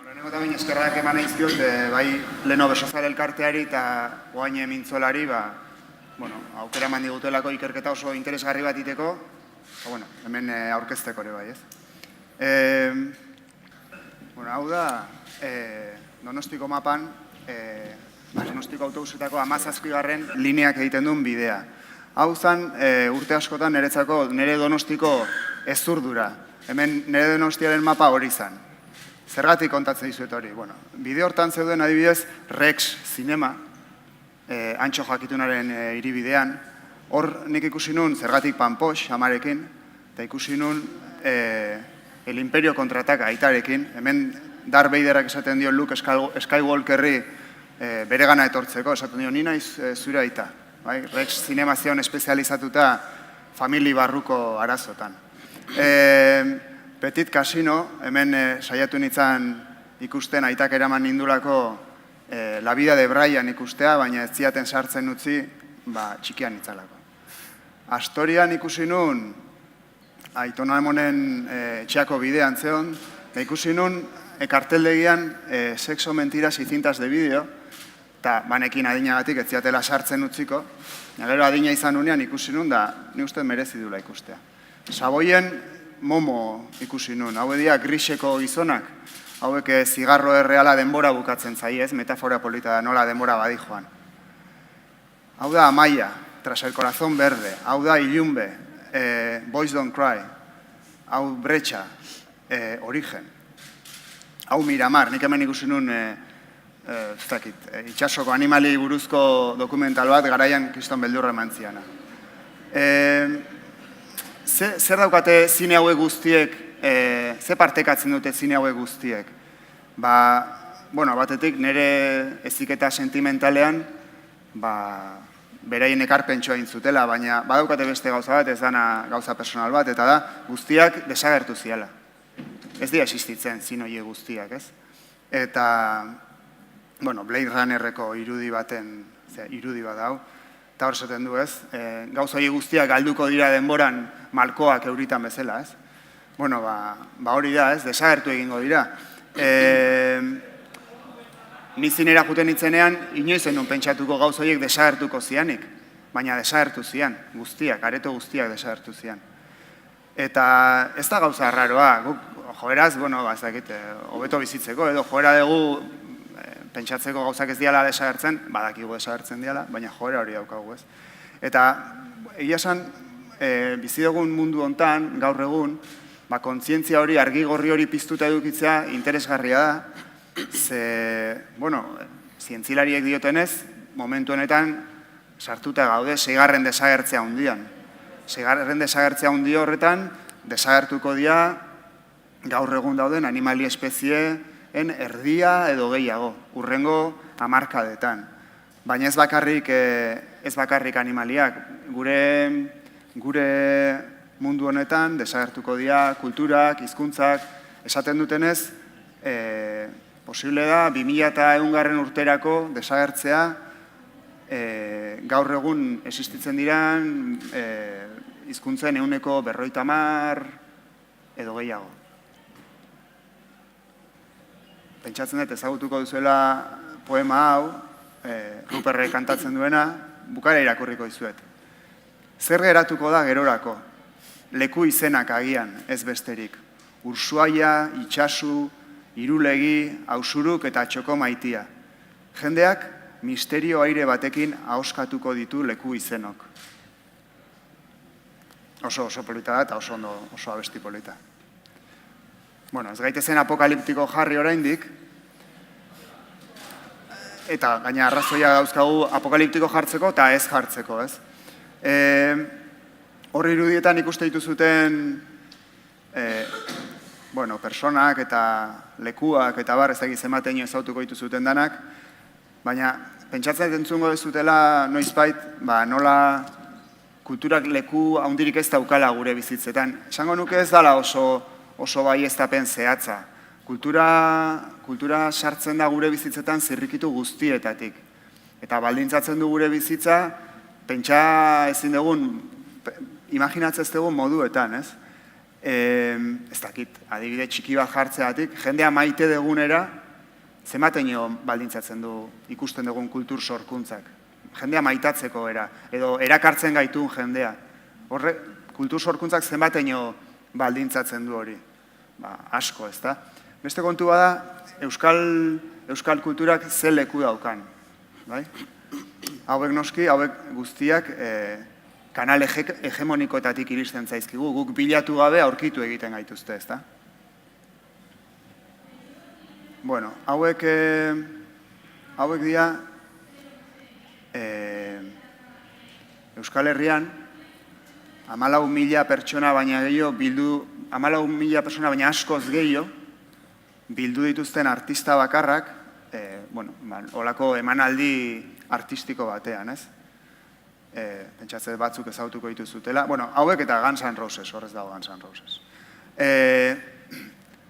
Lehenengo eta bain eskerrak eman aizkiot, bai Leno Besozar elkarteari eta Oaine Mintzolari, aukera eman digutelako ikerketa oso interesgarri bat iteko, hemen aurkezteko ere bai, ez? Hau da, Donostiko mapan, Donostiko autobusetako 17. lineak egiten duen bidea. Hau zen, urte askotan nire Donostiko ezurdura. Hemen nire Donostiaren mapa hori zen. Zergatik kontatzen dizuet hori? Bide hortan zeuden adibidez Rex Zinema, Antxo Jakitunaren hiribidean. Hor nik ikusi nun zergatik Panpox amarekin, eta ikusi nun El Imperio Kontrataka aitarekin. Hemen Darth Vaderak esaten dio Luke Skywalkerri bere gana etortzeko, esaten dio, ni naiz zure aita. Rex Zinema zion espezializatuta famili barruko arazotan. Petit Casino, hemen saiatu nintzen ikusten aitak eraman nindulako La Vida de Brian ikustea, baina ez ziaten sartzen utzi, txikian nitzalako. Astorian ikusi nun, Aitona Emonen etxeako bidean zeon, eta ikusi nun karteldegian Sexo, Mentiras y Cintas de Vídeo, eta banekin adinagatik ez ziatela sartzen utziko, gero adina izan unean ikusi nun, da ni uste merezi dula ikustea. Saboien Momo ikusi nun, hau edia griseko gizonak, hauek zigarro erreala denbora bukatzen zaiez, metafora polita da nola denbora badi joan. Hau da Amaia, Tras el Corazón Verde, hau da Ilunbe, Boys Don't Cry, hau Bretxa, Origen, hau Miramar, nik hemen ikusi nun itxasoko animali buruzko dokumental bat garaian Kriston beldurra mantziana. Zer daukate zine hauek guztiek, ze partekatzen dute zine hauek guztiek? Batetik nire eziketa sentimentalean beraien ekarpentsoa intzutela, baina badaukate beste gauza bat, ez dana gauza personal bat, eta da guztiak desagertu ziala. Ez dira existitzen zine horiek guztiak, ez? Eta, Blade Runnerreko irudi baten, irudi bat hau, eta hor zaten du, ez? Gauza horiek guztiak galduko dira denboran malkoak euritan bezala, ez? Hori da, ez? Desagertu egingo dira. Ni zinera juten nintzenean, inoiz zenun pentsatuko gauza horiek desagertuko zianik, baina desagertu zian, guztiak, areto guztiak desagertu zian. Eta ez da gauza raroa, guk joeraz, ez dakit, hobeto bizitzeko, edo joera dugu pentsatzeko gauzak ez diala desagertzen, badakigu desagertzen diala, baina joera hori daukagu, ez? Eta egia esan, bizi dugun mundu hontan, gaur egun, kontzientzia hori, argi-gorri hori piztuta edukitzea interesgarria da, zientzilariek diotenez, momentu honetan sartuta gaude 6. desagertzea hundian. 6. desagertzea hundi horretan, desagertuko dira gaur egun dauden animali espezieen erdia edo gehiago, urrengo hamarkadetan. Baina ez bakarrik animaliak, gure mundu honetan desagertuko dira kulturak, hizkuntzak, esaten dutenez, posible da 2100. urterako desagertzea gaur egun existitzen diran hizkuntzen 50% edo gehiago. Pentsatzen dut ezagutuko duzuela poema hau, Ruperrek kantatzen duena, bukara irakurriko dizuet. Zer geratuko da gerorako, leku izenak agian ez besterik, Ursuaia, Itxasu, Irulegi, Ausuruk eta Txoko Maitia. Jendeak misterio aire batekin ahoskatuko ditu leku izenok. Oso polita da eta oso abesti polita. Ez gaitezen apokaliptiko jarri oraindik, eta gaina arrazoia dauzkagu apokaliptiko jartzeko eta ez jartzeko, ez? Horri irudietan ikuste dituzuten personak eta lekuak eta ez dakit zenbateino ezautuko dituzuten danak, baina pentsatzen entzungo dezutela noizbait, nola kulturak leku handirik ez daukala gure bizitzetan. Esango nuke ez dala oso baieztapen zehatza. Kultura sartzen da gure bizitzetan zirrikitu guztietatik. Eta baldintzatzen du gure bizitza, pentsa ezin dugun, imaginatzen ez dugun moduetan, ez? Ez dakit, adibide txiki bat jartzeatik, jendea maite degunera, zenbateino baldintzatzen du ikusten dugun kultur sorkuntzak. Jendea maitatzeko edo erakartzen gaitun jendea. Horre, kultur sorkuntzak zenbateino baldintzatzen du hori. Asko, ez da? Beste kontua da, euskal kulturak ze leku daukan. Hauek noski, hauek guztiak kanal hegemonikoetatik iristen zaizkigu, guk bilatu gabe aurkitu egiten gaituzte, ez da? Bueno, hauek dira Euskal Herrian 14.000 pertsona baina gehiago bildu, 14.000 pertsona baina askoz gehiago bildu dituzten artista bakarrak, holako emanaldi artistiko batean, ez? Pentsatzen batzuk ezagutuko dituzutela. Bueno, hauek eta Guns N' Roses, horrez dago Guns N' Roses.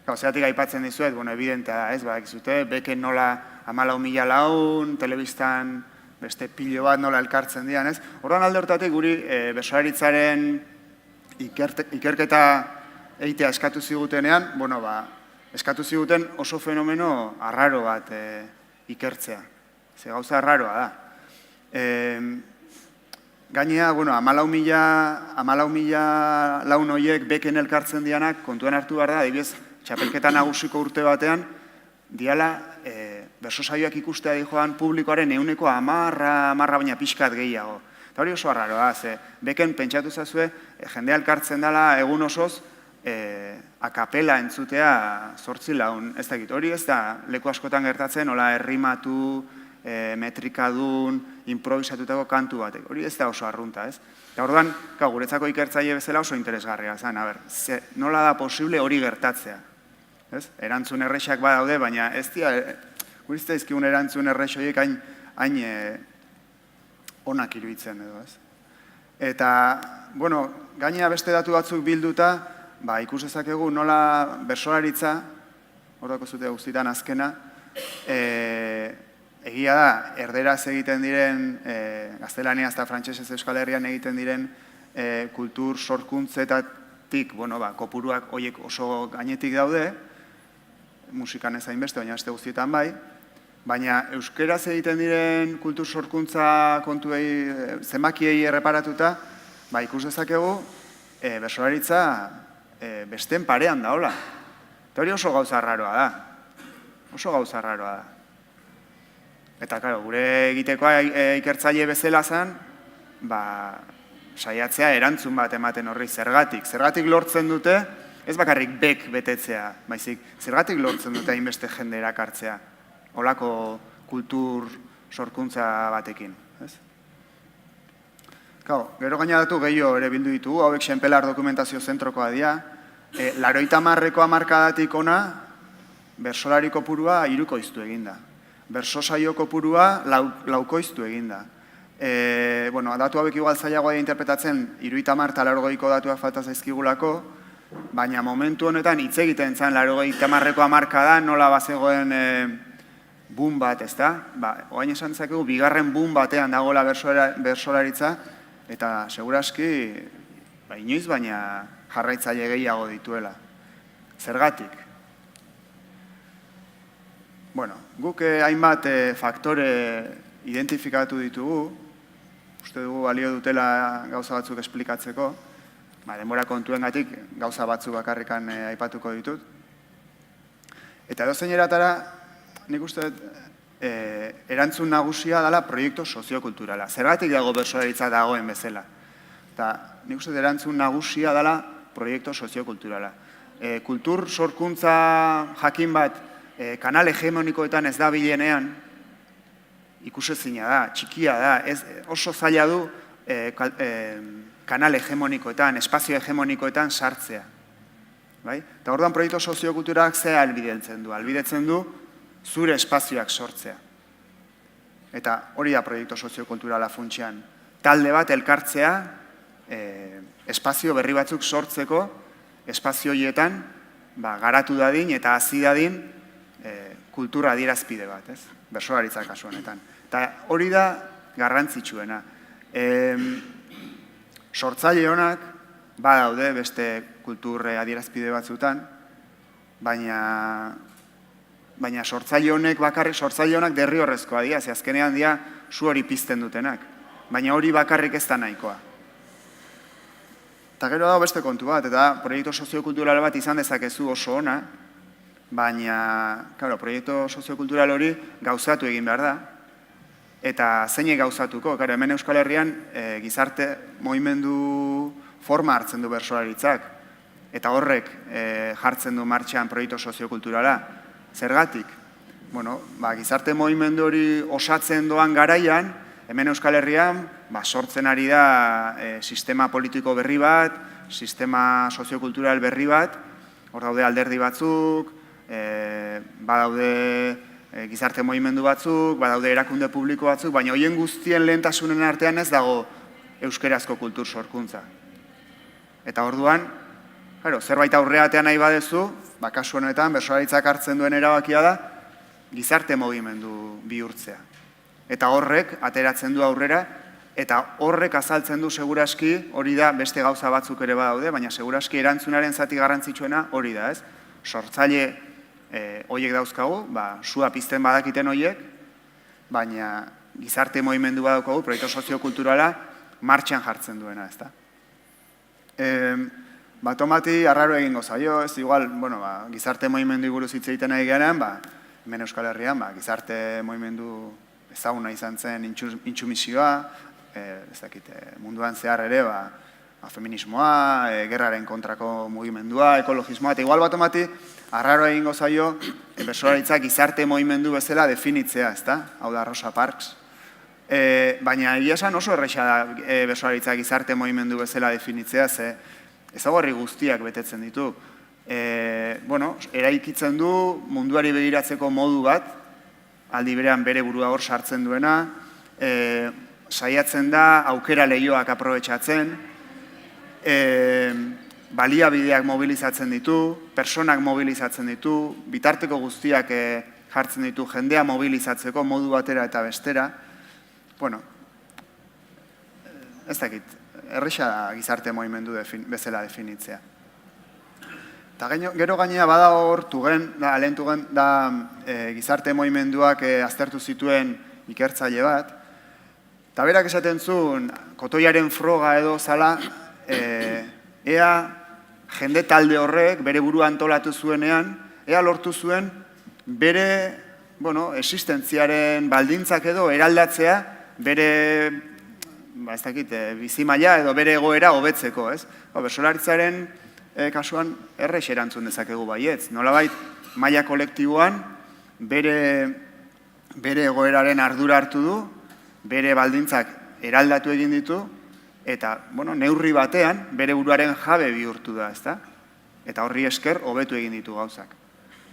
Zeatik aipatzen dizuet, evidentea da, ez, badakizute, beken nola 14.000 laun, telebistan beste pilo bat nola elkartzen dian, ez? Horren alde hortatik guri bersolaritzaren ikerketa egitea eskatu zigutenean, eskatu ziguten oso fenomeno arraro bat ikertzea. Ze gauza arraroa da. Gainea, 14.000 laun horiek beken elkartzen dianak, kontuan hartu behar da, adibidez, txapelketa nagusiko urte batean, diala, berso saioak ikustea dijoan publikoaren 110 baina pixkat gehiago. Eta hori oso arraroa, ze beken pentsatu zazue, jendea elkartzen dela egun osoz, akapela entzutea 8 laun, ez dakit, hori ez da leku askotan gertatzen, hola errimatu, metrikadun, improvisatutako kantu batek, hori ez da oso arrunta, ez? Eta orduan, guretzako ikertzaile bezala oso interesgarria zen, nola da posible hori gertatzea? Erantzun errexak badaude, baina ez dira, gurizte izkigun erantzun errexoiek hain onak iruditzen edo, ez? Eta, gainea beste datu batzuk bilduta, ikus dezakegu nola bersolaritza, hor dako zute guztietan azkena, egia da, erderaz egiten diren, gaztelaniaz eta frantsesez Euskal Herrian egiten diren kultur sorkuntzetatik, kopuruak horiek oso gainetik daude, musikan ez hainbeste, baina beste guztietan bai, baina euskeraz egiten diren kultur sorkuntza kontuei, zenbakiei erreparatuta, ikus dezakegu, bersolaritza besteen parean daola. Eta hori oso gauza arraroa da. Oso gauza arraroa da. Eta, gure egitekoa ikertzaile bezala zen, saiatzea erantzun bat ematen horri zergatik. Zergatik lortzen dute, ez bakarrik bek betetzea, baizik, zergatik lortzen dute hainbeste jende erakartzea, holako kultur sorkuntza batekin. Gero gaina datu gehiago ere bildu ditugu, hauek Xenpelar dokumentazio zentrokoa dira, 80ko hamarkadatik ona, bersolari kopurua 3koiztu eginda. Berso saio kopurua 4koiztu eginda. Datu hauek igual zailagoa interpretatzen, 70 eta 80ko datuak falta zaizkigulako, baina momentu honetan hitz egiten zen 80ko hamarkada nola bazegoen boom bat, ez da? Oain esan dezakegu, bigarren boom batean dagoela bersolaritza, eta seguraski, inoiz baina jarraitzaile gehiago dituela. Zergatik? Guk hainbat faktore identifikatu ditugu, uste dugu balio dutela gauza batzuk esplikatzeko, denbora kontuengatik gauza batzuk bakarrikan aipatuko ditut. Eta edozein eratara, nik uste erantzun nagusia dela proiektu soziokulturala. Zergatik dago bersolaritza dagoen bezala. Eta nik uste erantzun nagusia dela proiektu soziokulturala. Kultur sorkuntza jakin bat kanal hegemonikoetan ez da bilenean, ikusezina da, txikia da, oso zaila du kanal hegemonikoetan, espazio hegemonikoetan sartzea. Eta orduan proiektu soziokulturak ze albidetzen du? Albidetzen du zure espazioak sortzea. Eta hori da proiektu soziokulturala funtsean. Talde bat elkartzea, espazio berri batzuk sortzeko, espazio horietan garatu dadin eta hazi dadin kultura adierazpide bat, ez? Bersolaritza kasu honetan. Eta hori da garrantzitsuena. Sortzaile honak, badaude beste kultur adierazpide batzutan, baina baina sortzaile honek bakarrik, sortzaile honak derrigorrezkoa dira, ze azkenean dira su hori pizten dutenak, baina hori bakarrik ez da nahikoa. Eta gero dago beste kontu bat, eta proiektu soziokultural bat izan dezakezu oso ona, baina, proiektu soziokultural hori gauzatu egin behar da, eta zeinek gauzatuko, hemen Euskal Herrian gizarte mugimendu forma hartzen du bertsolaritzak, eta horrek jartzen du martxan proiektu soziokulturala. Zergatik? Gizarte mugimendu hori osatzen doan garaian, hemen Euskal Herrian sortzen ari da sistema politiko berri bat, sistema soziokultural berri bat, hor daude alderdi batzuk, badaude gizarte mugimendu batzuk, badaude erakunde publiko batzuk, baina horien guztien lehentasunen artean ez dago euskerazko kultur sorkuntza. Eta orduan, zerbait aurreatean nahi badezu, kasu honetan, bertsolaritzak hartzen duen erabakia da, gizarte mugimendu bihurtzea. Eta horrek ateratzen du aurrera, eta horrek azaltzen du seguraski, hori da beste gauza batzuk ere badaude, baina seguraski erantzunaren zati garrantzitsuena hori da, ez? Sortzaile horiek dauzkagu, sua pizten badakiten horiek, baina gizarte mugimendu badaukagu, proiektu soziokulturala martxan jartzen duena, ez da? Tomati arraro egingo zaio, ez igual, gizarte mugimendu buruz hitz egiten nahi geran, hemen Euskal Herrian, gizarte mugimendu ezaguna izan zen intsumisioa, ez dakit, munduan zehar ere, feminismoa, gerraren kontrako mugimendua, ekologismoa, eta igual tomati arraro egingo zaio, bertsolaritzak gizarte mugimendu bezala definitzea, ez da? Hau da Rosa Parks. Baina egia esan oso erresa da bertsolaritzak gizarte mugimendu bezala definitzea, ze ezaugarri guztiak betetzen ditu. Eraikitzen du munduari begiratzeko modu bat, aldi berean bere burua hor sartzen duena, saiatzen da aukera lehioak aprobetxatzen, baliabideak mobilizatzen ditu, personak mobilizatzen ditu, bitarteko guztiak jartzen ditu jendea mobilizatzeko modu batera eta bestera. Ez dakit, erresa da gizarte mugimendu bezala definitzea. Eta gero gainera bada hor, lehen tugen da gizarte mugimenduak aztertu zituen ikertzaile bat, eta berak esaten zuen, kotoiaren froga edo zala, ea jende talde horrek bere burua antolatu zuenean, ea lortu zuen bere existentziaren baldintzak edo eraldatzea bere bizimaila edo bere egoera hobetzeko, ez? Bertsolaritzaren kasuan errex erantzun dezakegu baietz. Nolabait maila kolektiboan bere egoeraren ardura hartu du, bere baldintzak eraldatu egin ditu, eta neurri batean bere buruaren jabe bihurtu da, ezta? Eta horri esker hobetu egin ditu gauzak.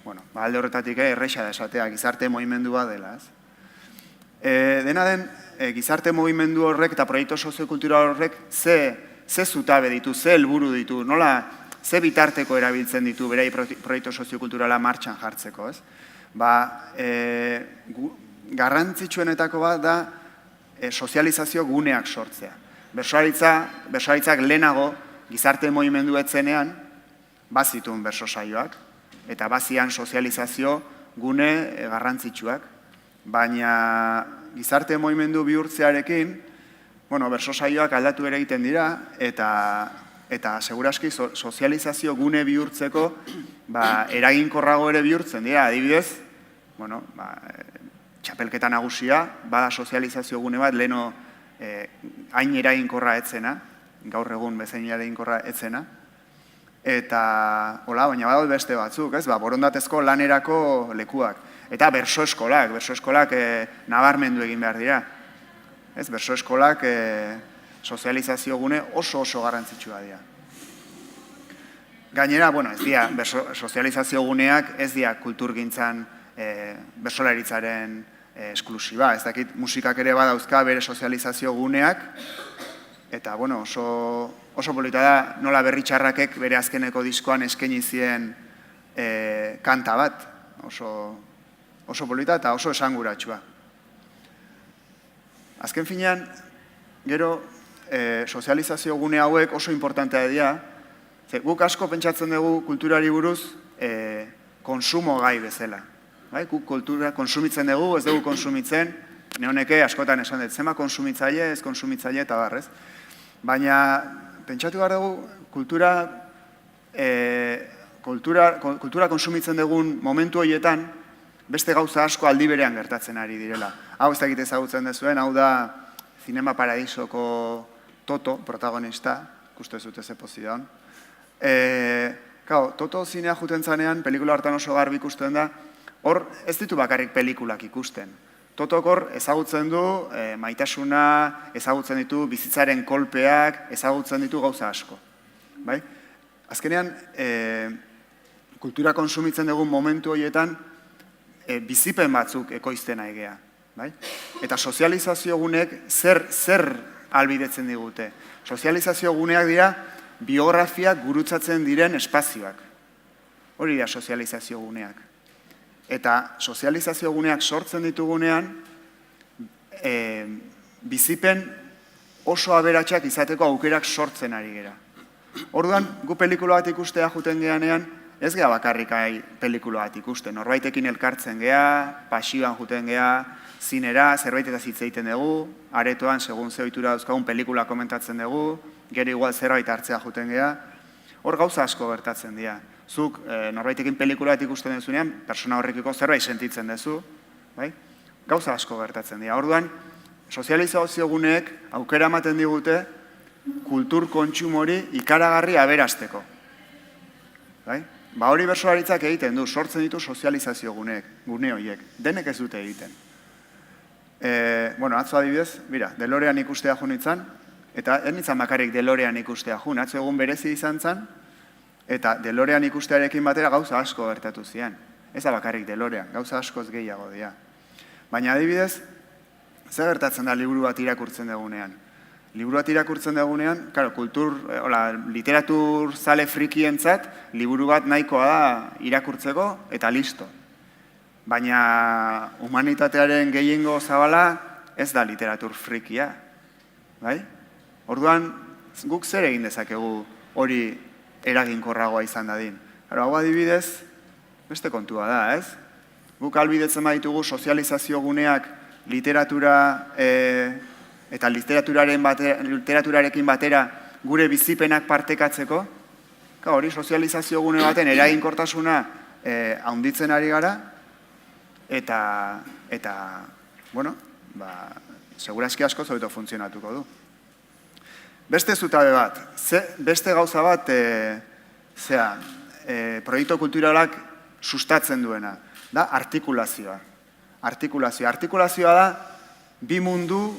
Alde horretatik errexa da esatea gizarte mugimendua dela, ez? Dena den, gizarte mugimendu horrek eta proiektu soziokultural horrek ze zutabe ditu, ze helburu ditu, nola, ze bitarteko erabiltzen ditu berei proiektu soziokulturala martxan jartzeko, ez? Garrantzitsuenetako bat da sozializazio guneak sortzea. Bertsolaritzak lehenago gizarte mugimendu etzenean bazituen bertso saioak, eta bazian sozializazio gune garrantzitsuak, baina gizarte mugimendu bihurtzearekin, bertso saioak aldatu ere egiten dira, eta seguraski sozializazio gune bihurtzeko eraginkorrago ere bihurtzen dira, adibidez, txapelketa nagusia, bada sozializazio gune bat, leheno hain eraginkorra etzena, gaur egun bezain eraginkorra etzena, eta, baina badaud beste batzuk, ez, borondatezko lanerako lekuak. Eta berso eskolak nabarmendu egin behar dira. Ez, berso eskolak sozializazio gune oso garrantzitsua dira. Gainera, ez dira, sozializazio guneak ez dira kulturgintzan bersolaritzaren esklusiba. Ez dakit, musikak ere badauzka bere sozializazio guneak, eta, oso polita da nola Berritxarrakek bere azkeneko diskoan eskaini zien kanta bat. Oso polita eta oso esanguratsua. Azken finean, gero, sozializazio gune hauek oso importantea dira, guk asko pentsatzen dugu kulturari buruz konsumo gai bezala. Kultura konsumitzen dugu, ez dugu konsumitzen, neoneke askotan esan dut, zema konsumitzaile, ez konsumitzaile eta barrez. Baina, pentsatu behar dugu, kultura konsumitzen dugun momentu horietan, beste gauza asko aldi berean gertatzen ari direla. Hau ez dakit ezagutzen dezuen, hau da Zinema Paradisoko Toto, protagonista, ikustu ez dute ze pozi daun. Toto zinea juten zanean, pelikula hartan oso garbi ikusten da, hor ez ditu bakarrik pelikulak ikusten. Totok hor ezagutzen du maitasuna, ezagutzen ditu bizitzaren kolpeak, ezagutzen ditu gauza asko. Azkenean, kultura konsumitzen dugun momentu horietan, bizipen batzuk ekoizten aigea. Eta sozializazio gunek zer albidetzen digute. Sozializazio guneak dira biografiak gurutzatzen diren espazioak. Hori da sozializazio guneak. Eta sozializazio guneak sortzen ditugunean, bizipen oso aberatsak izateko aukerak sortzen ari gera. Orduan, gu pelikula bat ikustea juten geanean, ez gea bakarrik pelikula bat ikusten. Norbaitekin elkartzen gea, pasioan juten gea, zinera, zerbaitetaz hitz egiten dugu, aretoan, segun ze ohitura dauzkagun pelikula komentatzen dugu, gero igual zerbait hartzea juten gea, hor gauza asko gertatzen dira. Zuk norbaitekin pelikula bat ikusten duzunean, persona horrekiko zerbait sentitzen duzu, gauza asko gertatzen dira. Orduan, sozializazio guneek aukera ematen digute kultur kontsumori ikaragarri aberasteko. Hori bersolaritzak egiten du, sortzen ditu sozializazio gune horiek, denek ez dute egiten. Atzo adibidez, DeLorean ikustea jo nintzen, eta ez nintzen bakarrik DeLorean ikustea jo, atzo egun berezi izan zen, eta DeLorean ikustearekin batera gauza asko gertatu zian. Ez da bakarrik DeLorean, gauza askoz gehiago dira. Baina adibidez, zer gertatzen da liburu bat irakurtzen dugunean? Liburu bat irakurtzen dugunean, literatur zale frikientzat, liburu bat nahikoa da irakurtzeko eta listo. Baina humanitatearen gehiengo zabala ez da literatur frikia. Orduan, guk zer egin dezakegu hori eraginkorragoa izan dadin. Hau adibidez, beste kontua da, ez? Guk albidetzen baditugu sozializazio guneak literatura eta literaturarekin batera gure bizipenak partekatzeko, hori sozializazio gune baten eraginkortasuna handitzen ari gara, eta segurazki asko zobeto funtzionatuko du. Beste zutabe bat, beste gauza bat, proiektu kulturalak sustatzen duena, da artikulazioa. Artikulazioa da, bi mundu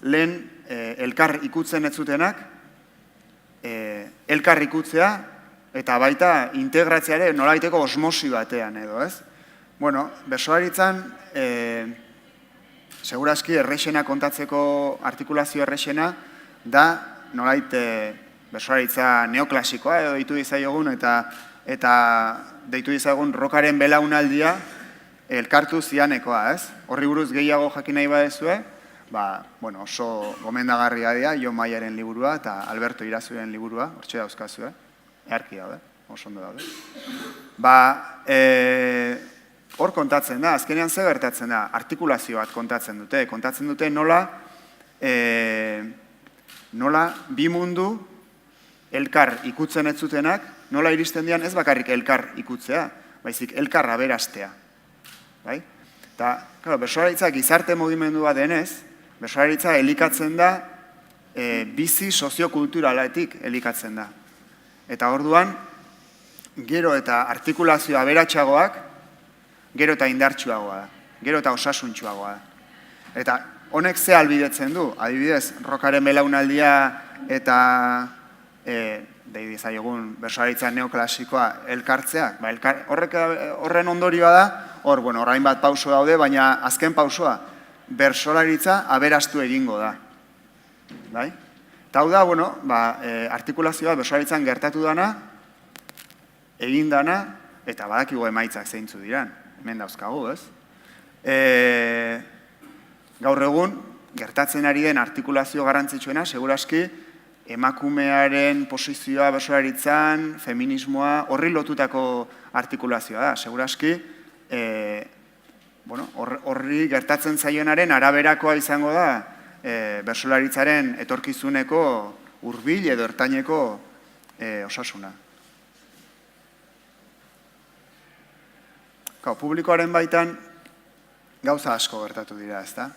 lehen elkar ikutzen ez zutenak, elkar ikutzea, eta baita integratzeare nolaiteko osmosi batean edo, ez? Bersolaritzan, segurazki errexena kontatzeko artikulazio errexena, da nolait bersolaritza neoklasikoa edo deitu dizaiogun eta deitu dizaiogun rokaren belaunaldia elkartu zianekoa, ez? Horri buruz gehiago jakin nahi badezue, oso gomendagarria dira, Jon Maieren liburua eta Alberto Irazuren liburua, hortxe dauzkazue, eharki daude, oso ondo daude. Hor kontatzen da, azkenean zer gertatzen da, artikulazio bat kontatzen dute nola bi mundu elkar ikutzen ez zutenak, nola iristen dian ez bakarrik elkar ikutzea, baizik elkar aberastea. Eta, bersolaritza gizarte mugimendua denez, bersolaritza elikatzen da bizi soziokulturaletik elikatzen da. Eta orduan, gero eta artikulazio aberatsagoak, gero eta indartsuagoa da, gero eta osasuntsuagoa da. Eta honek ze albidetzen du, adibidez, rokaren belaunaldia eta deidizaigun bersolaritza neoklasikoa elkartzea, horren ondorioa da, orain bat pauso daude, baina azken pausoa, bersolaritza aberastu egingo da. Eta hau da, artikulazioa bersolaritzan gertatu dana, egin dana, eta badakigu emaitzak zeintzu diran, hemen dauzkagu, ez? Gaur egun, gertatzen ari den artikulazio garrantzitsuena, segurazki, emakumearen posizioa bersolaritzan, feminismoa, horri lotutako artikulazioa da. Segurazki, horri gertatzen zaionaren araberakoa izango da bertsolaritzaren etorkizuneko hurbil edo ertaineko osasuna. Publikoaren baitan gauza asko gertatu dira, ezta?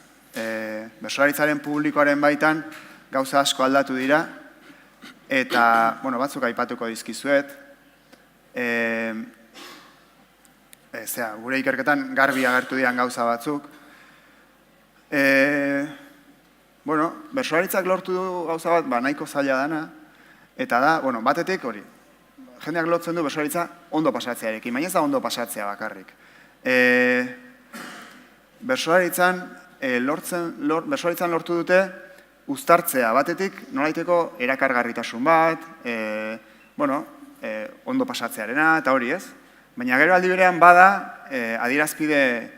Bertsolaritzaren publikoaren baitan gauza asko aldatu dira, eta, batzuk aipatuko dizkizuet, gure ikerketan garbi agertu diran gauza batzuk. Bertsolaritzak lortu du gauza bat, nahiko zaila dana, eta da, batetik hori, jendeak lotzen du bertsolaritza ondo pasatzearekin, baina ez da ondo pasatzea bakarrik. Bertsolaritzan lortu dute uztartzea batetik, nolaiteko erakargarritasun bat, ondo pasatzearena, eta hori ez. Baina gero aldi berean bada, adierazpide,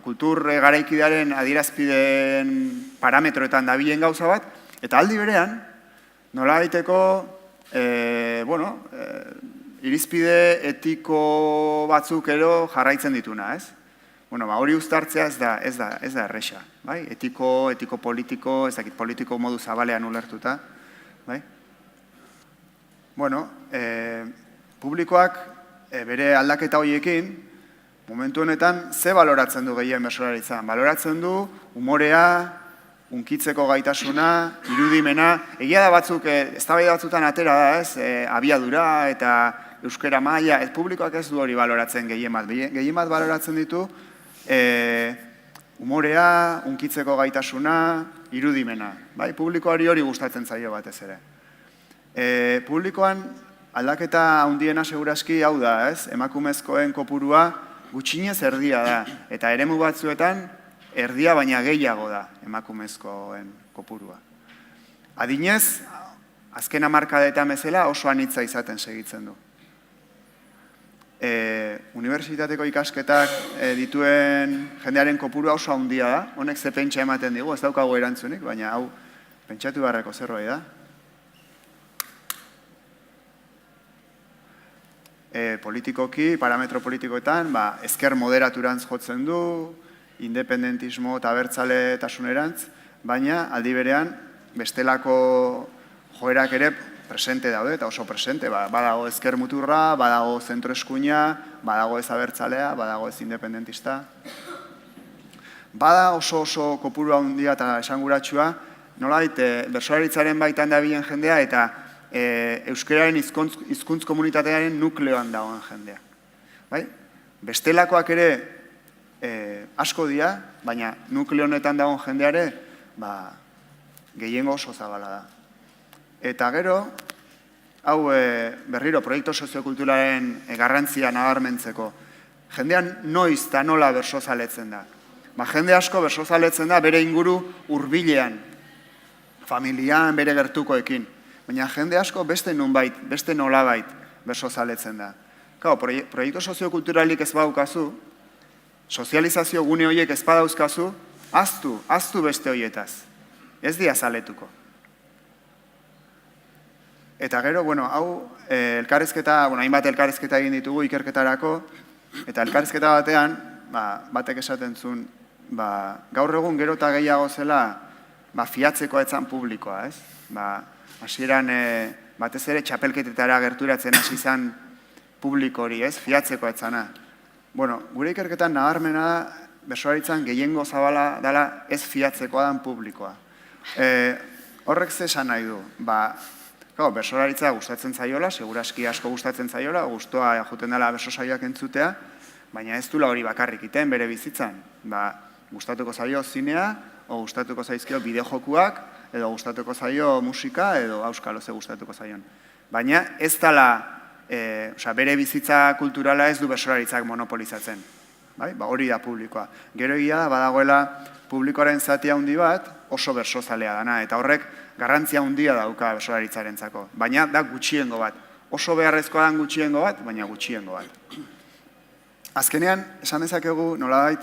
kultur garaikidearen adierazpideen parametroetan dabilen gauza bat, eta aldi berean, nolaiteko, irizpide etiko batzuk ero jarraitzen dituna, ez? Hori uztartzea ez da erresa, bai? Etiko politiko, ez dakit politiko modu zabalean ulertuta, bai? Publikoak bere aldaketa horiekin, momentu honetan, ze baloratzen du gehien bertsolaritzan? Baloratzen du umorea, hunkitzeko gaitasuna, irudimena, egia da batzuk, eztabaida batzutan atera da, ez? Abiadura eta euskera maila, publikoak ez du hori baloratzen gehien bat. Gehien bat baloratzen ditu umorea, hunkitzeko gaitasuna, irudimena. Publikoari hori gustatzen zaio batez ere. Publikoan aldaketa handiena segurazki hau da, ez? Emakumezkoen kopurua gutxinez erdia da, eta eremu batzuetan erdia baina gehiago da emakumezkoen kopurua. Adinez, azken hamarkadetan bezala oso anitza izaten segitzen du. Unibertsitateko ikasketak dituen jendearen kopurua oso handia da, honek ze pentsa ematen digu, ez daukagu erantzunik, baina hau pentsatu beharreko zerbait da. Politikoki, parametro politikoetan, ezker moderaturantz jotzen du, independentismo eta abertzaletasunerantz, baina aldi berean bestelako joerak ere presente daude, eta oso presente. Badago ezker muturra, badago zentro eskuina, badago ez abertzalea, badago ez independentista. Bada oso kopuru handia eta esanguratsua, nolabait bertsolaritzaren baitan dabilen jendea eta euskararen hizkuntz komunitatearen nukleoan dagoen jendea. Bestelakoak ere asko dira, baina nukleo honetan dagoen jendeare gehiengo oso zabala da. Eta gero, hau berriro proiektu soziokulturalen garrantzia nabarmentzeko, jendean noiz eta nola bersozaletzen da. Jende asko bersozaletzen da bere inguru hurbilean, familian, bere gertukoekin. Baina jende asko beste nonbait, beste nolabait bersozaletzen da. Proiektu soziokulturalik ez badaukazu, sozializazio gune horiek ez badauzkazu, aztu beste horietaz. Ez dia zaletuko. Eta gero, hau elkarrizketa, hainbat elkarrizketa egin ditugu ikerketarako, eta elkarrizketa batean, batek esaten zuen, gaur egun gero eta gehiago zela fiatzeko etzan publikoa, ez? Hasieran batez ere txapelketetara gerturatzen hasi izan publiko hori, ez? Fiatzeko etzana. Gure ikerketan nabarmena da, bertsolaritzan gehiengo zabala dela ez fiatzekoa dan publikoa. Horrek ze esan nahi du? Bertsolaritza gustatzen zaiola, seguraski asko gustatzen zaiola, gustoa joten dela bertsosaiak entzutea, baina ez dula hori bakarrik iten bere bizitzan. Gustatuko zaio zinea, o gustatuko zaizkio bideojokuak, edo gustatuko zaio musika, edo auskalo ze gustatuko zaion. Baina ez dela, bere bizitza kulturala ez du bertsolaritzak monopolizatzen. Hori da publikoa. Gero egia da, badagoela publikoaren zati handi bat oso bersozalea dana, eta horrek garrantzia handia dauka bertsolaritzarentzako. Baina da gutxiengo bat. Oso beharrezkoa dan gutxiengo bat, baina gutxiengo bat. Azkenean, esan dezakegu nolabait,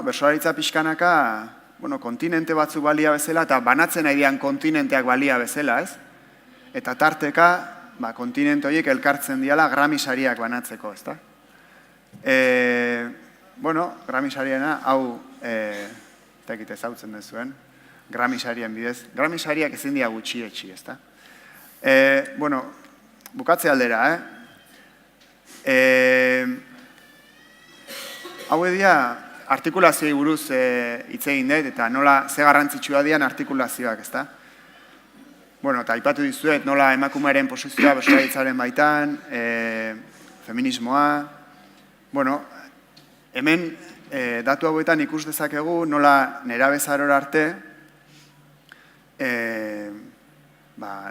bertsolaritza pixkanaka kontinente batzu balia bezala, eta banatzen nahi dian kontinenteak balia bezala, ez? Eta tarteka, kontinente horiek elkartzen diala gramisariak banatzeko, ezta? Bueno, Grammy sariena, hau, tekite zautzen dezuen, Grammy sarien bidez. Grammy sariak ezin dira gutxietxi, ezta? Bueno, bukatze aldera, hau edia, artikulazioei buruz hitz egin dut, eta nola ze garrantzitsua dian artikulazioak, ezta? Bueno, eta aipatu dizuet, nola emakumearen posizioa bersolaritzaren baitan, feminismoa. Bueno, hemen datu hauetan ikus dezakegu nola nerabezarora arte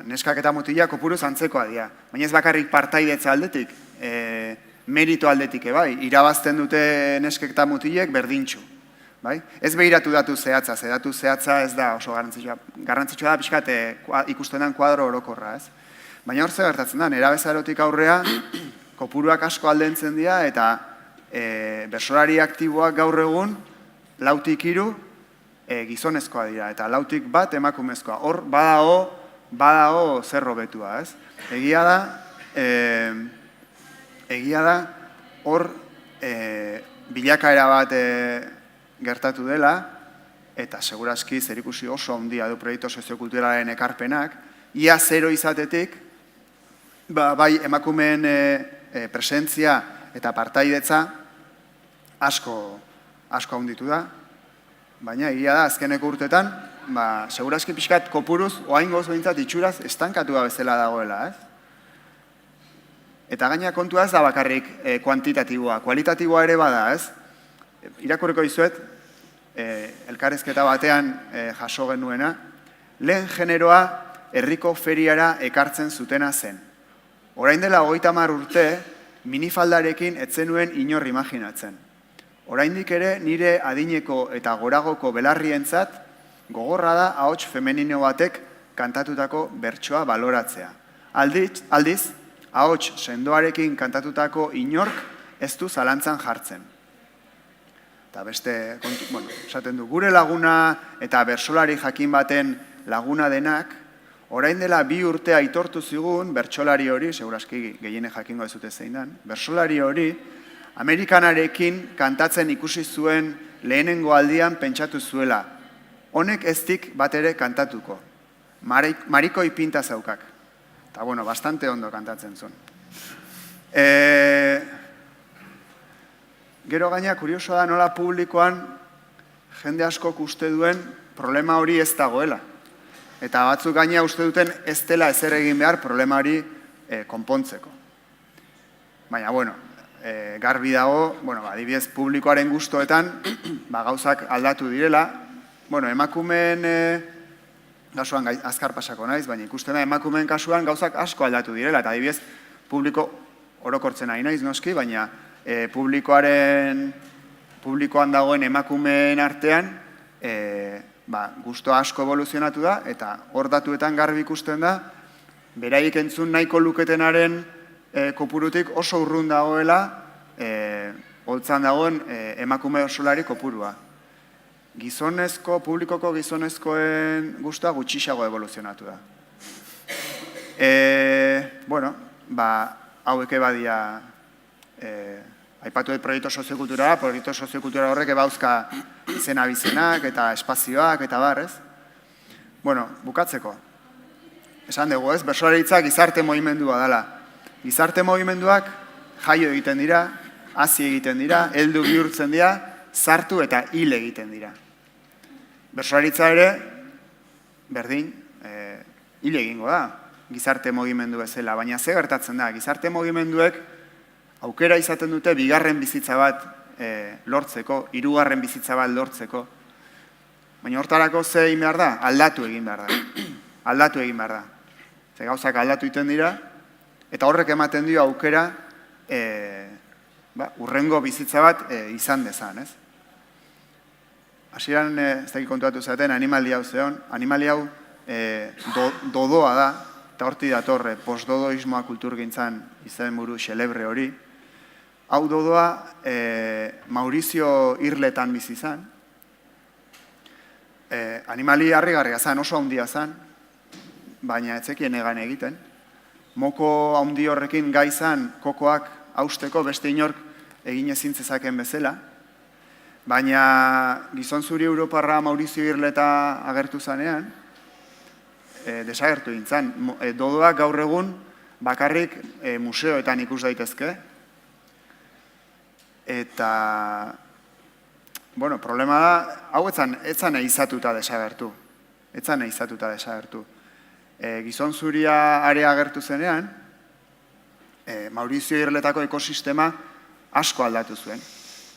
neskak eta mutilak kopuruz antzekoa dira. Baina ez bakarrik partaidetza aldetik, merito aldetik bai, irabazten dute neskek eta mutilek berdintxu. Ez behiratu datu zehatza, datu zehatza ez da oso garrantzitsua. Garrantzitsua da pixkat ikusten den kuadro orokorra, ez? Baina hor ze gertatzen da, nerabezarotik aurrea kopuruak asko aldentzen dira eta bersolari aktiboak gaur egun lautik 3 gizonezkoa dira eta lautik 1 emakumezkoa. Hor badago zer hobetua, ez? Egia da hor bilakaera bat gertatu dela eta segurazki zerikusi oso handia du proiektu soziokulturalaren ekarpenak, ia 0 izatetik bai emakumeen presentzia eta partaidetza asko handitu da, baina egia da azkeneko urtetan, segurazki pixkat kopuruz, oaingoz behintzat itxuraz, estankatua bezala dagoela, ez? Eta gaina kontua ez da bakarrik kuantitatiboa, kualitatiboa ere bada, ez? Irakurriko dizuet, elkarrizketa batean jaso genuena, lehen generoa herriko feriara ekartzen zutena zen. Orain dela 30 urte, minifaldarekin etzenuen inor imaginatzen. Oraindik ere nire adineko eta goragoko belarrientzat gogorra da ahots femenino batek kantatutako bertsoa baloratzea. Aldiz, ahots sendoarekin kantatutako inork ez du zalantzan jartzen. Eta beste, esaten du, gure laguna eta bertsolari jakin baten laguna denak, orain dela 2 urte aitortu zigun bertsolari hori, segurazki gehiene jakingo ez dute zein dan, bertsolari hori, Amerikanarekin kantatzen ikusi zuen lehenengo aldian pentsatu zuela. Honek ez dik bat ere kantatuko. Mariko ipinta zaukak. Eta, bueno, bastante ondo kantatzen zuen. Gero gaina, kuriosoa da nola publikoan jende askok uste duen problema hori ez dagoela. Eta batzuk gaina uste duten ez dela ezer egin behar problema hori konpontzeko. Baina, bueno, garbi dago, adibidez publikoaren gustoetan gauzak aldatu direla. Bueno, emakumeen kasuan azkar pasako naiz, baina ikusten da emakumeen kasuan gauzak asko aldatu direla. Eta adibidez publiko orokortzen ari naiz noski, baina publikoan dagoen emakumeen artean gusto asko evoluzionatu da, eta hor datuetan garbi ikusten da, beraiek entzun nahiko luketenaren kopurutik oso urrun dagoela holtzan dagoen emakume bertsolari kopurua. Publikoko gizonezkoen gustoa gutxiago evoluzionatu da. Bueno, hauek badia aipatu dut proiektu soziokultura horrek ebauzka izena bizenak eta espazioak eta barrez. Bueno, bukatzeko. Esan dugu, ez? Bertsolaritza gizarte mugimendua dela. Gizarte mugimenduak jaio egiten dira, hazi egiten dira, heldu bihurtzen dira, sartu eta hil egiten dira. Bertsolaritza ere, berdin, hil egingo da, gizarte mugimendu bezala, baina ze gertatzen da, gizarte mugimenduek aukera izaten dute bigarren bizitza bat lortzeko, 3. bizitza bat lortzeko. Baina hortarako ze egin behar da? Aldatu egin behar da. Aldatu egin behar da. Ze gauzak aldatu egiten dira, eta horrek ematen dio aukera urrengo bizitza bat izan dezan, ez? Hasieran ez dakit kontuatu zaten animali hau zeon, animali hau dodoa da, eta horti datorre postdodoismoa kulturgintzan izenburu xelebre hori. Hau dodoa Maurizio Irletan bizi izan. Animali harrigarria zan, oso handia zan, baina etzekien egan egiten. Moko handi horrekin gai zan kokoak hausteko beste inork egin ezin zezaken bezala, baina gizon zuri Europarra Maurizio Irleta agertu zanean, desagertu egin zen. Dodoak gaur egun bakarrik museoetan ikus daitezke, eta, bueno, problema da, hau etzan ehizatuta desagertu. Etzan ehizatuta desagertu. Gizon zuria are agertu zenean, Maurizio Irletako ekosistema asko aldatu zuen.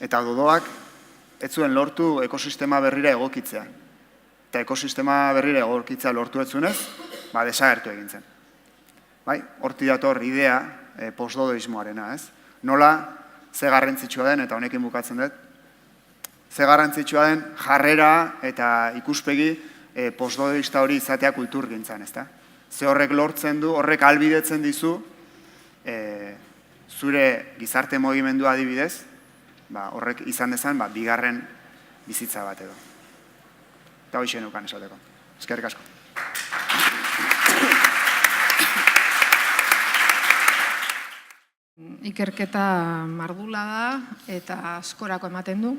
Eta dodoak ez zuen lortu ekosistema berrira egokitzea. Eta ekosistema berrira egokitzea lortu etzunez, desagertu egin zen. Horti dator idea postdodoismoarena, ez? Nola, ze garrantzitsua den, eta honekin bukatzen dut, ze garrantzitsua den jarrera eta ikuspegi postdodoista hori izatea kulturgintzan, ezta? Ze horrek lortzen du, horrek ahalbidetzen dizu, zure gizarte mugimendua adibidez, horrek izan dezan, bigarren bizitza bat edo. Eta hoxe neukan esateko. Eskerrik asko. Ikerketa mardula da eta askorako ematen du.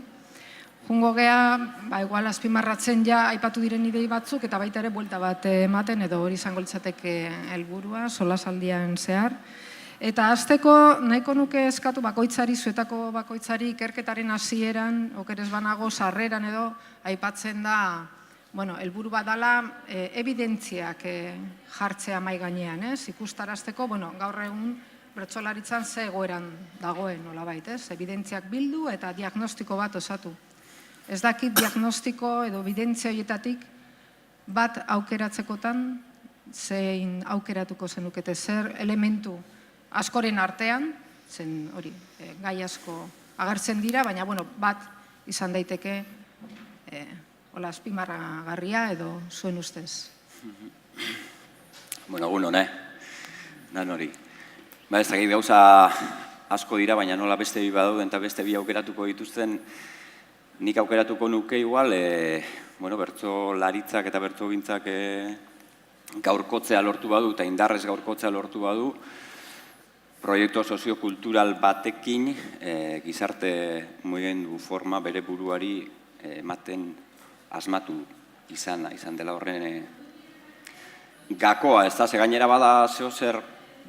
Jungo gea, igual azpimarratzen ja aipatu diren idei batzuk eta baita ere buelta bat ematen edo hori izango litzateke helburua solasaldian zehar. Eta hasteko nahiko nuke eskatu bakoitzari, zuetako bakoitzari ikerketaren hasieran, okerez banago sarreran edo aipatzen da, helburu bat dela ebidentziak jartzea mahai gainean, ikustarazteko, gaur egun bertsolaritzan ze egoeran dagoen nolabait, ebidentziak bildu eta diagnostiko bat osatu. Ez dakit diagnostiko edo ebidentzia horietatik bat aukeratzekotan zein aukeratuko zenukete zer elementu askoren artean, zen hori gai asko agertzen dira, baina bat izan daiteke azpimarragarria edo zuen ustez. Egun hone, nan hori. Ez dakit gauza asko dira, baina nola beste bi badauden eta beste bi aukeratuko dituzten, nik aukeratuko nuke igual, bertsolaritzak eta bertsogintzak gaurkotzea lortu badu eta indarrez gaurkotzea lortu badu, proiektu soziokultural batekin gizarte mugimendu forma bere buruari ematen asmatu izan dela horren gakoa, ez da, ze gainera bada zehozer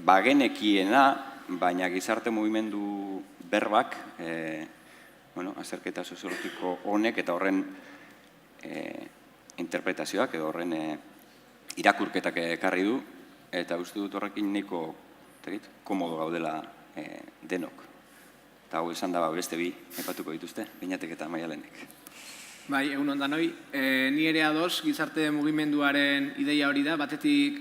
bagenekiena, baina gizarte mugimendu berbak, azterketa soziologiko honek eta horren interpretazioak edo horren irakurketak ekarri du, eta uste dut horrekin nahiko komodo gaudela denok. Eta hau esan da beste bi aipatuko dituzte, Beñatek eta Maialenek. Bai, egun ondan hoi. Ni ere ados gizarte mugimenduaren ideia hori da, batetik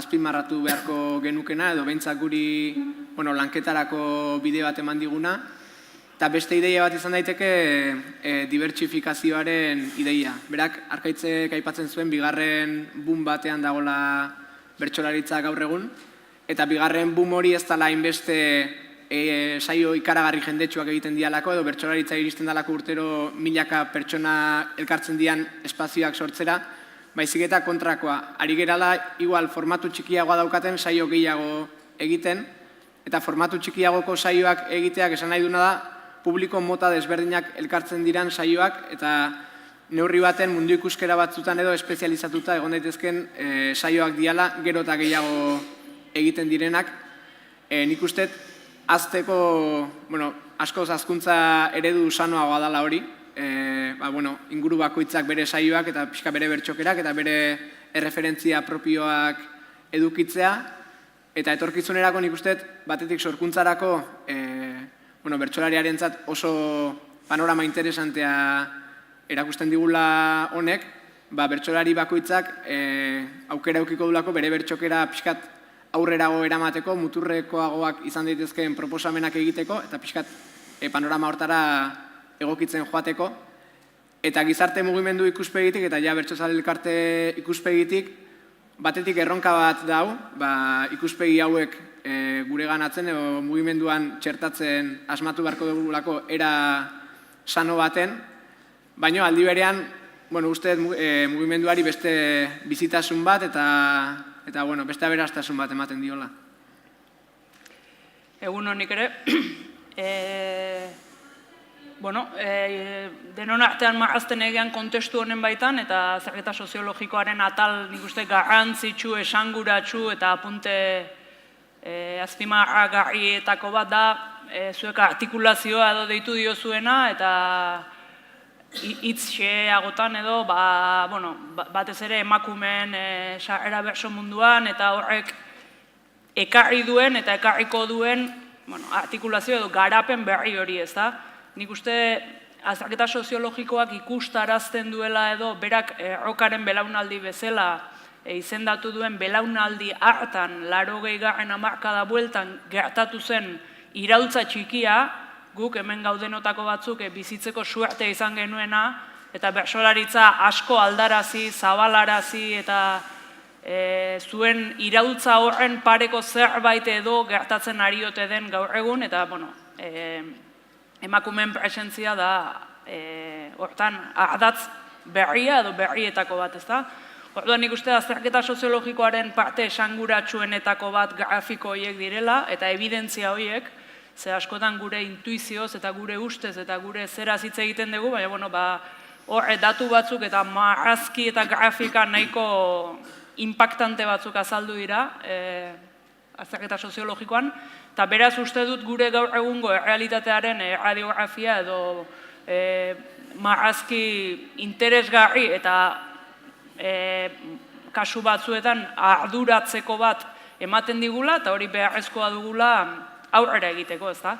azpimarratu beharko genukena, edo behintzak guri lanketarako bide bat eman diguna, eta beste ideia bat izan daiteke dibertsifikazioaren ideia. Berak, Arkaitzek aipatzen zuen, bigarren boom batean dagoela bertsolaritza gaur egun, eta bigarren boom hori ez dela hainbeste saio ikaragarri jendetsuak egiten dialako, edo bertsolaritza iristen dalako urtero milaka pertsona elkartzen dian espazioak sortzera, baizik eta kontrakoa. Ari gerala, igual, formatu txikiagoa daukaten saio gehiago egiten, eta formatu txikiagoko saioak egiteak esan nahi duna da, publiko mota desberdinak elkartzen diran saioak, eta neurri baten mundu ikuskera batzutan edo espezializatuta egon daitezken saioak diala, gero eta gehiago egiten direnak. Nik uste, azteko, askoz hazkuntza eredu sanoagoa dela hori, inguru bakoitzak bere saioak eta pixka bere bertsokerak eta bere erreferentzia propioak edukitzea, eta etorkizunerako nik uste, batetik sorkuntzarako bertsolariarentzat oso panorama interesantea erakusten digula honek, bertsolari bakoitzak aukera eukiko dulako bere bertsokera pixkat aurrerago eramateko, muturrekoagoak izan daitezkeen proposamenak egiteko, eta pixkat panorama hortara egokitzen joateko. Eta gizarte mugimendu ikuspegitik, eta ja bertsozale elkarte ikuspegitik, batetik erronka bat dau, ikuspegi hauek gure ganatzen, edo mugimenduan txertatzen asmatu beharko dugulako era sano baten, baina aldi berean, uste mugimenduari beste bizitasun bat eta beste aberastasun bat ematen diola. Egun honik ere, denon artean marrazten egean kontestu honen baitan, eta azterketa soziologikoaren atal nik uste garrantzitsu, esanguratsu eta apunte azpimarragarrietako bat da, zuek artikulazioa edo deitu diozuena, eta hitz xeagotan edo, batez ere emakumeen sarrera berso munduan, eta horrek ekarri duen eta ekarriko duen artikulazio edo garapen berri hori, ez da? Nik uste azterketa soziologikoak ikustarazten duela edo berak errokaren belaunaldi bezala izendatu duen belaunaldi hartan 80. hamarkada bueltan gertatu zen iraultza txikia, guk hemen gaudenotako batzuk bizitzeko suerte izan genuena, eta bertsolaritza asko aldarazi, zabalarazi eta zuen iraultza horren pareko zerbait edo gertatzen ari ote den gaur egun, eta emakumeen presentzia da hortan ardatz berria edo berrietako bat, ez da? Orduan nik uste azterketa soziologikoaren parte esanguratsuenetako bat grafiko horiek direla, eta evidentzia horiek, ze askotan gure intuizioz eta gure ustez eta gure zeraz hitz egiten dugu, baina horre datu batzuk eta marrazki eta grafika nahiko impactante batzuk azaldu dira azterketa soziologikoan, eta beraz uste dut gure gaur egungo errealitatearen radiografia edo marrazki interesgarri eta kasu batzuetan arduratzeko bat ematen digula, eta hori beharrezkoa dugula aurrera egiteko, ez da?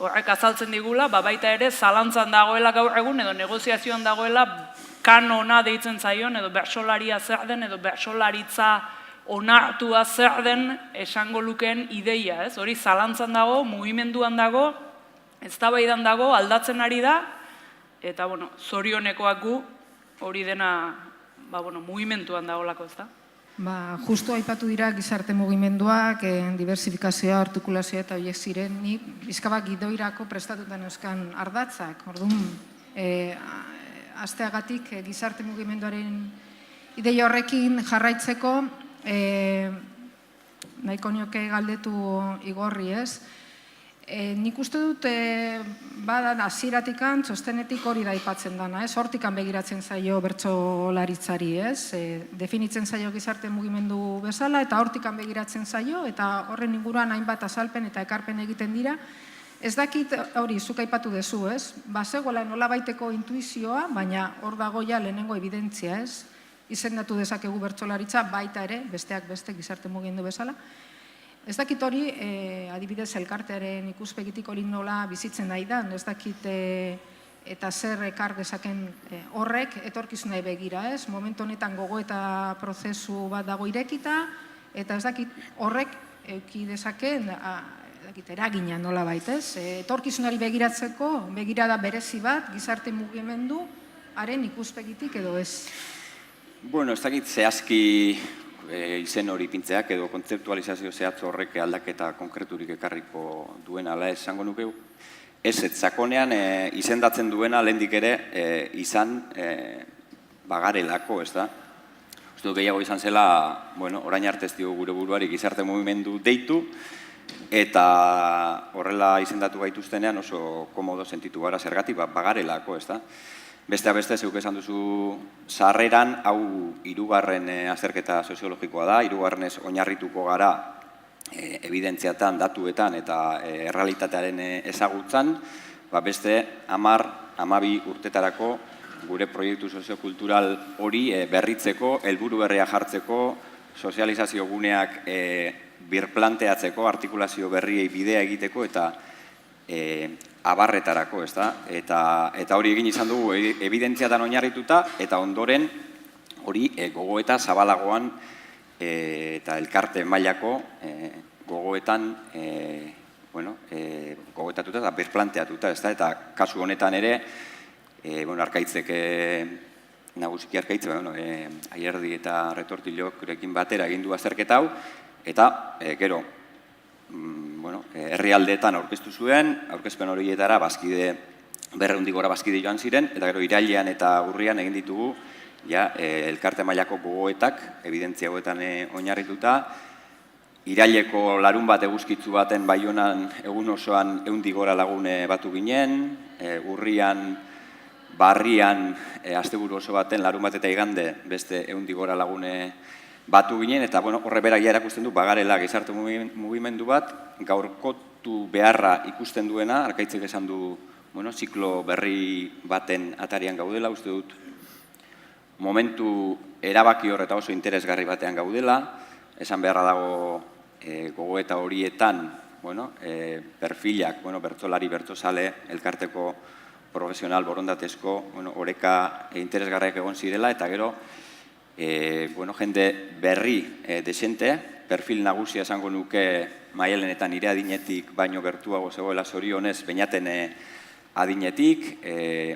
Horrek azaltzen digula, baita ere zalantzan dagoela gaur egun edo negoziazioan dagoela kanona deitzen zaion, edo bertsolaria zer den, edo bertsolaritza onartua zer den esango lukeen ideia, ez? Hori zalantzan dago, mugimenduan dago, eztabaidan dago, aldatzen ari da, eta, zorionekoak gu hori dena, mugimenduan dagolako, ez da? Justu aipatu dira gizarte mugimenduak, diversifikazioa, artikulazioa eta horiek ziren, ni bizkabak gidoirako prestatutan euskan ardatzak. Orduan, asteagatik gizarte mugimenduaren ideia horrekin jarraitzeko, nahiko nioke galdetu Igorri, ez? Nik uste dut, badan hasieratik txostenetik hori da aipatzen dana, ez? Hortikan begiratzen zaio bertsolaritzari, ez? Definitzen zaio gizarte mugimendu bezala, eta hortikan begiratzen zaio, eta horren inguruan hainbat azalpen eta ekarpen egiten dira. Ez dakit hori, zuk aipatu dezu, ez? Bazegoela nola baiteko intuizioa, baina hor dago ja lehenengo evidentzia, ez? Izendatu dezakegu bertsolaritza, baita ere, besteak beste gizarte mugimendu bezala. Ez dakit hori, adibidez, elkartearen ikuspegitik hori nola bizitzen nahi da, ez dakit eta zer ekar dezaken horrek etorkizunari begira, ez? Momentu honetan gogoeta prozesu bat dago irekita, eta ez dakit horrek euki dezaken eragina nola baitez. Etorkizunari begiratzeko, begirada berezi bat, gizarte mugimenduaren ikuspegitik edo ez? Ez dakit zehazki izen hori pintzeak edo kontzeptualizazio zehatz horrek aldaketa konkreturik ekarriko duena ala esango nukeu. Ez sakonean izendatzen duena lehendik ere izan bagarelako, ez da? Uste dut gehiago izan zela, orain arte ez dio gure buruari gizarte mugimendu deitu, eta horrela izendatu gaituztenean oso komodo sentitu gara zergatik, bagarelako, ez da? Besteak beste, zeuk esan duzu sarreran, hau hirugarren azterketa soziologikoa da, hirugarrenez oinarrituko gara evidentziatan, datuetan eta errealitatearen ezagutzan, beste 10-12 urtetarako gure proiektu soziokultural hori berritzeko, helburu berria jartzeko, sozializazio guneak birplanteatzeko, artikulazio berriei bidea egiteko eta abarretarako, ez da? Eta hori egin izan dugu evidentziatan oinarrituta, eta ondoren hori gogoeta zabalagoan eta elkarte mailako gogoetan gogoetatuta eta birplanteatuta, ez da? Eta kasu honetan ere, Arkaitzek, nagusiki Arkaitze, Aierdi eta Retortilorekin batera egin du azterketa hau, eta gero, herrialdeetan aurkeztu zuen, aurkezpen horietara berreundik gora bazkide joan ziren, eta gero irailean eta urrian egin ditugu elkarte mailako gogoetak, evidentzia hauetan oinarrituta, iraileko larun bat eguzkitzu baten Baionan egun osoan 100 gora lagune batu ginen, urrian, barrian, asteburu oso baten larun bat eta igande beste 100 gora lagune batu ginen, eta horre berak erakusten du bagarela gizarte mugimendu bat, gaurkotu beharra ikusten duena, Arkaitzek esan du ziklo berri baten atarian gaudela, uste dut momentu erabaki hor eta oso interesgarri batean gaudela, esan beharra dago gogoeta horietan perfilak, bertsolari, bertsozale, elkarteko profesional, borondatezko, oreka interesgarriak egon zirela, eta gero, jende berri desente, perfil nagusia esango nuke Maialenetan nire adinetik baino gertuago zegoela zorionez, Beñaten adinetik,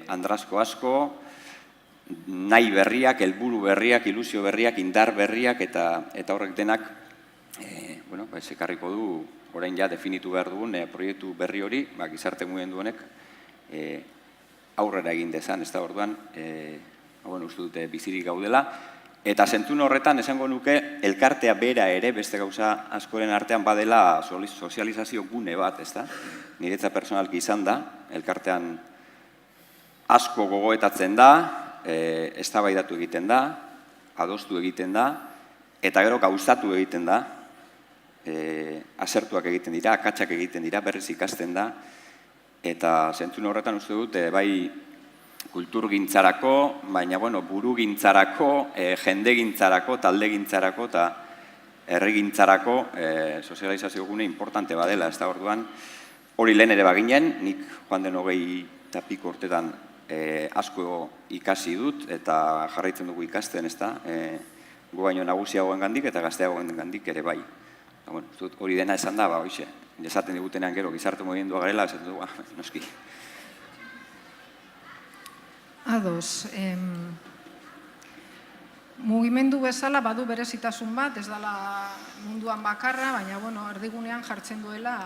Andrasko asko, nahi berriak, helburu berriak, ilusio berriak, indar berriak, eta horrek denak, ekarriko du, orain ja definitu behar dugun proiektu berri hori, gizarte mugimendu honek aurrera egin dezan, ez da orduan, uste dute bizirik gaudela, eta zentzun horretan esango nuke elkartea bera ere, beste gauza askoren artean badela sozializazio gune bat, ez da? Niretza personalki izan da, elkartean asko gogoetatzen da, eztabaidatu egiten da, adostu egiten da, eta gero gauzatu egiten da, asertuak egiten dira, akatsak egiten dira, berriz ikasten da, eta zentzun horretan uste dut, bai kulturgintzarako, baina burugintzarako, jendegintzarako, taldegintzarako eta herrigintzarako sozializazio gune importante badela, ez da orduan, hori lehen ere baginen, nik joan den 20 piko urtetan asko ikasi dut, eta jarraitzen dugu ikasten, ez da, gu baino nagusiagoen gandik eta gazteagoen gandik ere bai. Hori dena esan da, hoxe, esaten digutenean gero gizarte mugimendua garela, esaten dugu, noski. Ados, mugimendu bezala badu berezitasun bat, ez dela munduan bakarra, baina erdigunean jartzen duela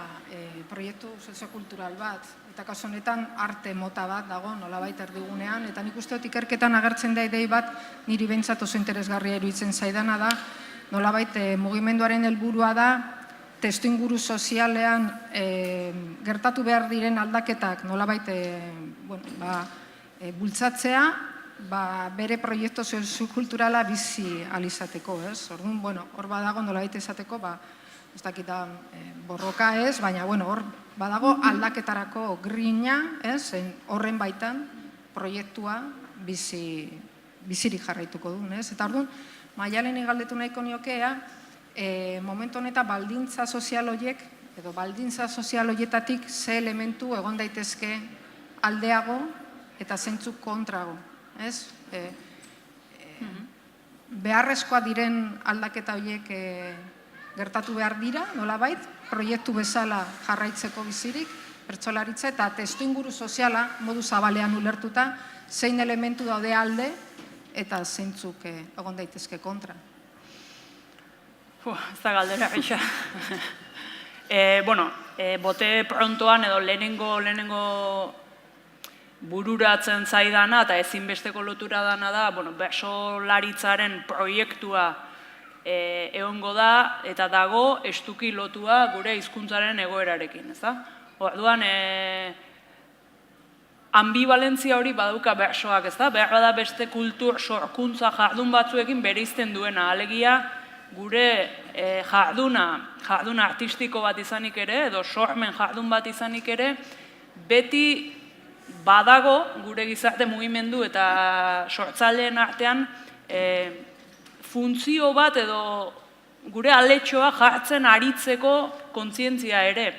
proiektu soziokultural bat. Eta kasu honetan arte mota bat dago nolabait erdigunean, eta nik uste dut ikerketan agertzen da idei bat niri behintzat oso interesgarria iruditzen zaidana da, nolabait mugimenduaren helburua da testuinguru sozialean gertatu behar diren aldaketak nolabait bultzatzea, bere proiektu soziokulturala bizi alizateko, ez? Orduan, hor badago nolabait esateko, ez dakita borroka ez, baina hor badago aldaketarako grina, ez? Horren baitan proiektua bizirik jarraituko du, ez? Eta orduan, Maialeni galdetu nahiko niokea, momentu honetan baldintza sozial horiek, edo baldintza sozial horietatik ze elementu egon daitezke aldeago eta zeintzuk kontrago, ez? Beharrezkoa diren aldaketa horiek gertatu behar dira, nolabait, proiektu bezala jarraitzeko bizirik, bertsolaritza eta testuinguru soziala modu zabalean ulertuta, zein elementu daude alde eta zeintzuk egon daitezke kontra. Ez da galdera, gaixa. Bote prontoan edo lehenengo bururatzen zaidana eta ezinbesteko lotura dana da, bertsolaritzaren proiektua egongo da eta dago estuki lotua gure hizkuntzaren egoerarekin, ez da? Orduan, ambivalentzia hori badauka bertsoak, ez da? Behar bada beste kultur sorkuntza jardun batzuekin bereizten duena, alegia gure jarduna artistiko bat izanik ere, edo sormen jardun bat izanik ere, beti badago gure gizarte mugimendu eta sortzaileen artean funtzio bat edo gure aletxoa jartzen aritzeko kontzientzia ere.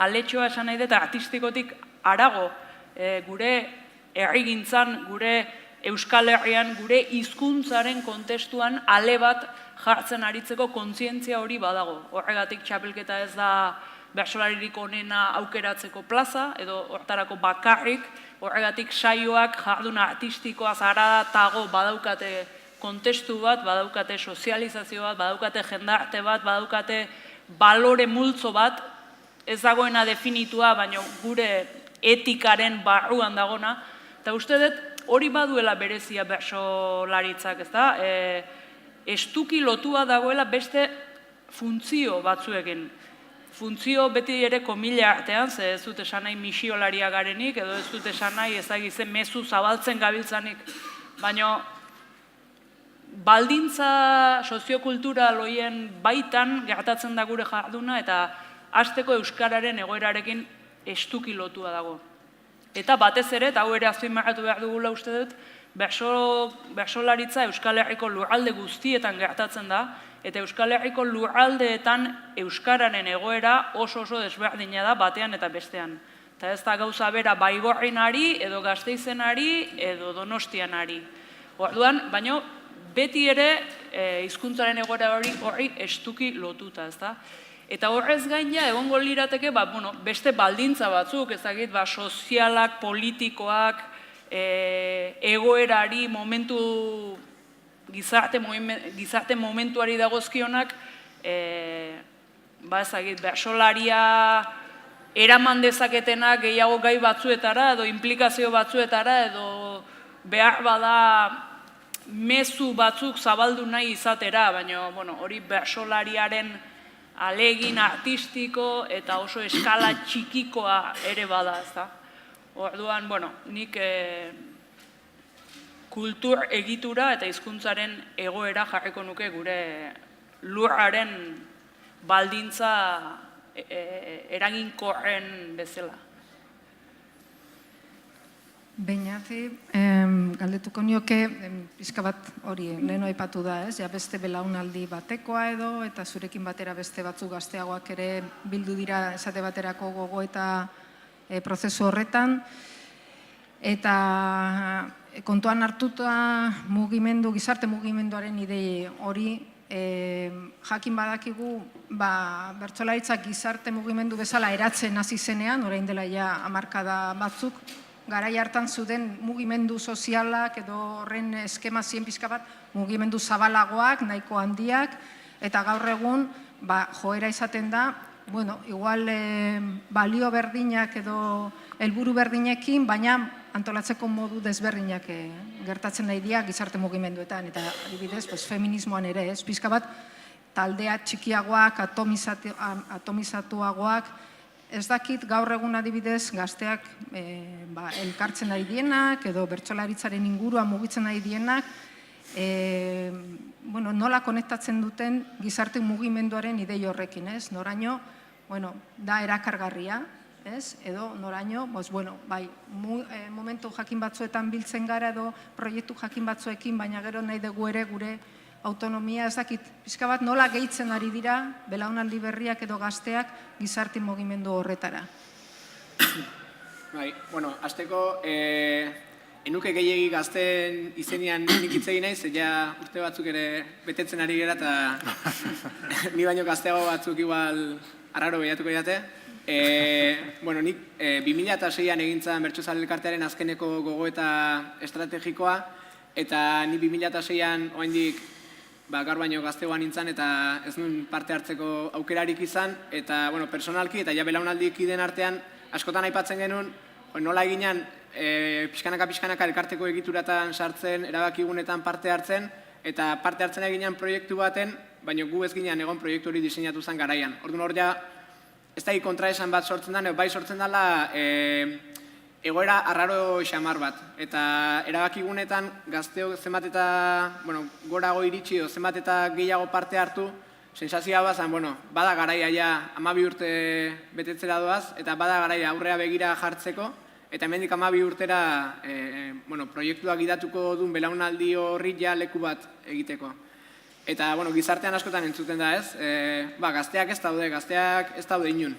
Aletxoa esan nahi dut artistikotik harago, gure herrigintzan, gure Euskal Herrian, gure hizkuntzaren kontestuan ale bat jartzen aritzeko kontzientzia hori badago. Horregatik txapelketa ez da bertsolaririk onena aukeratzeko plaza, edo hortarako bakarrik, horregatik saioak jardun artistikoa zaratago badaukate kontestu bat, badaukate sozializazio bat, badaukate jendarte bat, badaukate balore multzo bat, ez dagoena definitua, baina gure etikaren barruan dagona, eta uste dut hori baduela berezia bertsolaritzak, ez da? Estuki lotua dagoela beste funtzio batzuekin. Funtzio beti ere komila artean, ze ez dut esan nahi misiolaria garenik, edo ez dut esan nahi ezagizen mezu zabaltzen gabiltzanik, baina baldintza soziokultural horien baitan gertatzen da gure jarduna eta hasteko euskararen egoerarekin estuki lotua dago. Eta batez ere, eta hau ere azpimarratu behar dugula uste dut, bertsolaritza Euskal Herriko lurralde guztietan gertatzen da, eta Euskal Herriko lurraldeetan euskararen egoera oso desberdina da batean eta bestean. Eta ez da gauza bera Baigorrinari, edo Gasteizenari, edo Donostianari. Orduan, baina beti ere hizkuntzaren egoera hori estuki lotuta, ezta? Eta horrez gain ja egongo lirateke beste baldintza batzuk, ezagik, sozialak, politikoak, egoerari, momentu gizarte momentuari dagozkionak, ezagik, bertsolaria eraman dezaketenak gehiago gai batzuetara, edo implikazio batzuetara, edo behar bada mezu batzuk zabaldu nahi izatera, baina hori bertsolariaren alegin artistiko eta oso eskala txikikoa ere bada, ezta? Orduan, nik kultur egitura eta hizkuntzaren egoera jarriko nuke gure lurraren baldintza eraginkorren bezala. Beñazi, galdetuko nioke, pixka bat hori, leheno aipatu da, ez? Ja beste belaunaldi batekoa edo, eta zurekin batera beste batzuk gazteagoak ere bildu dira esate baterako gogo eta prozesu horretan. Eta kontuan hartuta gizarte mugimenduaren idei hori, jakin badakigu, bertsolaritzak gizarte mugimendu bezala eratzen hasi zenean, orain dela ja hamarkada batzuk, garai hartan zuden mugimendu sozialak edo horren eskema zien pixka bat mugimendu zabalagoak, nahiko handiak, eta gaur egun joera izaten da, igual balio berdinak edo helburu berdinekin, baina antolatzeko modu desberdinak gertatzen nahi dira gizarte mugimenduetan, eta adibidez, feminismoan ere, ez pixka bat taldea txikiagoak, atomizatuagoak, ez dakit gaur egun adibidez gazteak elkartzen ari dienak edo bertsolaritzaren inguruan mugitzen ari dienak, nola konektatzen duten gizarte mugimenduaren idei horrekin, ez? Noraino, da erakargarria, ez? Edo noraino, momentu jakin batzuetan biltzen gara edo proiektu jakin batzuekin, baina gero nahi dugu ere gure autonomia, ez dakit, pixka bat nola gehitzen ari dira belaunaldi berriak edo gazteak gizarte mugimendu horretara. Hasteko, enuke gehiegi gazten izenean nik hitz egin naiz, ja urte batzuk ere betetzen ari gara eta ni baino gazteago batzuk igual arraro behiatuko didate. Nik 2006an egintzan Bertsozale Elkartearen azkeneko gogoeta estrategikoa, eta ni 2006an oraindik gaur baino gaztegoan nintzen eta ez nuen parte hartzeko aukerarik izan, eta personalki eta ja belaunaldik ideen artean askotan aipatzen genuen, nola eginan pixkanaka elkarteko egituratan sartzen, erabakigunetan parte hartzen, eta parte hartzen eginan proiektu baten, baina gu ez ginen egon proiektu hori diseinatu zen garaian. Orduan hor ja, ez da kontraesan bat sortzen da, bai sortzen dela egoera arraro xamar bat, eta erabakigunetan gazteok zenbat eta gorago iritsi o zenbat eta gehiago parte hartu, sensazioa bazan, bada garaia ja 12 urte betetzera doaz, eta bada garaia aurrea begira jartzeko, eta hemendik 12 urtera proiektuak gidatuko duen belaunaldi horri ja leku bat egiteko. Eta gizartean askotan entzuten da, ez? Gazteak ez daude inun.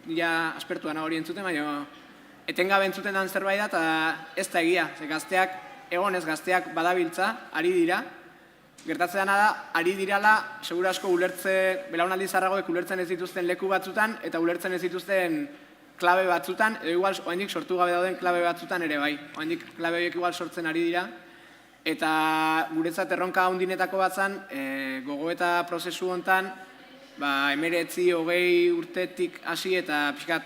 Ja aspertuan hori entzuten, baina etengabe entzuten den zerbait da, eta ez da egia. Gazteak, egonez gazteak badabiltza, ari dira. Gertatzen dena da, ari dirala, segura asko belaunaldi zarragoek ulertzen ez dituzten leku batzutan, eta ulertzen ez dituzten klabe batzutan, edo igual, oaindik sortu gabe dauden klabe batzutan ere bai. Oaindik klabe horiek igual sortzen ari dira. Eta guretzat erronka handinetako batzan, gogoeta prozesu hontan, 19-20 urtetik hasi eta pixkat,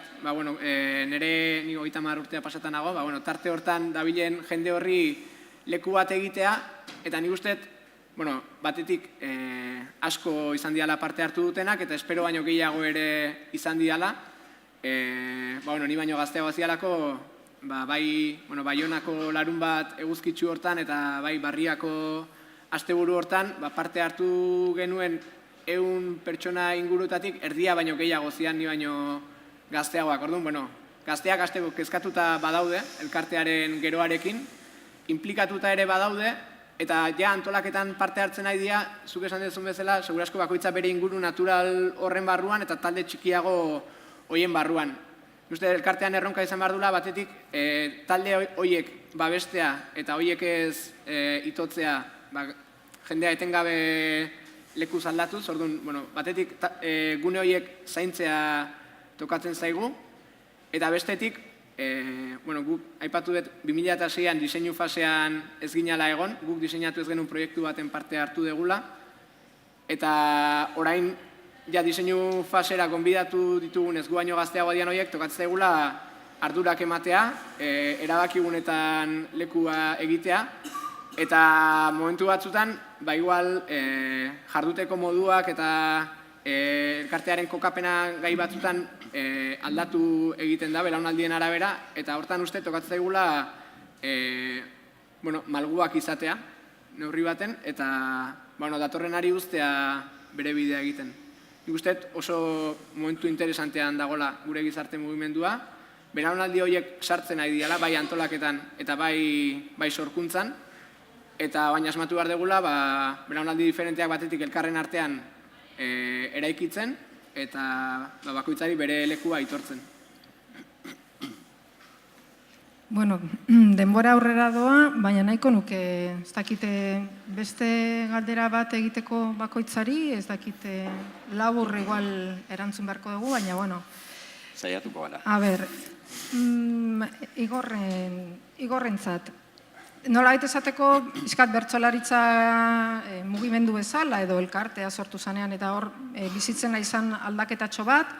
nire ni 30 urtea pasatan nago, tarte hortan dabilen jende horri leku bat egitea, eta nik uste bueno, batetik asko izan diala parte hartu dutenak, eta espero baino gehiago ere izan diala. Ni baino gazteago zialako, bai Baionako larun bat eguzkitsu hortan, eta bai Barriako asteburu hortan, parte hartu genuen 100 pertsona ingurutatik, erdia baino gehiago zian ni baino gazteagoak. Orduan, gazteak hasteko kezkatuta badaude, elkartearen geroarekin, implikatuta ere badaude, eta ja antolaketan parte hartzen nahi dira, zuk esan duzun bezala, segurasko bakoitza bere inguru natural horren barruan eta talde txikiago hoien barruan. Uste, elkartean erronka izan behar dula, batetik talde hoiek babestea eta hoiek ez itotzea jendea etengabe lekuz aldatuz, orduan, batetik gune hoiek zaintzea tokatzen zaigu, eta bestetik, guk aipatu dut 2006an diseinu fasean ez ginala egon, guk diseinatu ez genuen proiektu baten parte hartu degula, eta orain ja diseinu fasera gonbidatu ditugun ez gu baino gazteago dian horiek tokatzen zaigula ardurak ematea, erabakigunetan lekua egitea, eta momentu batzutan, igual jarduteko moduak eta elkartearen kokapena gai batzutan aldatu egiten da, belaunaldien arabera, eta hortan uste tokatzen zaigula malguak izatea, neurri baten, eta datorren ari ustea bere bidea egiten. Nik uste oso momentu interesantean dagoela gure gizarte mugimendua, belaunaldi horiek sartzen ari diala, bai antolaketan eta bai sorkuntzan, eta baina asmatu behar degula, belaunaldi diferenteak batetik elkarren artean eraikitzen, eta bakoitzari bere lekua aitortzen. Bueno, denbora aurrera doa, baina nahiko nuke, ez dakite beste galdera bat egiteko bakoitzari, ez dakite labur igual erantzun beharko dugu, baina bueno. Saiatuko gara. A ber, Igorrentzat, nola baita esateko, iskat bertsolaritza mugimendu bezala edo elkartea sortu zanean, eta hor bizitzen nahi izan aldaketatxo bat,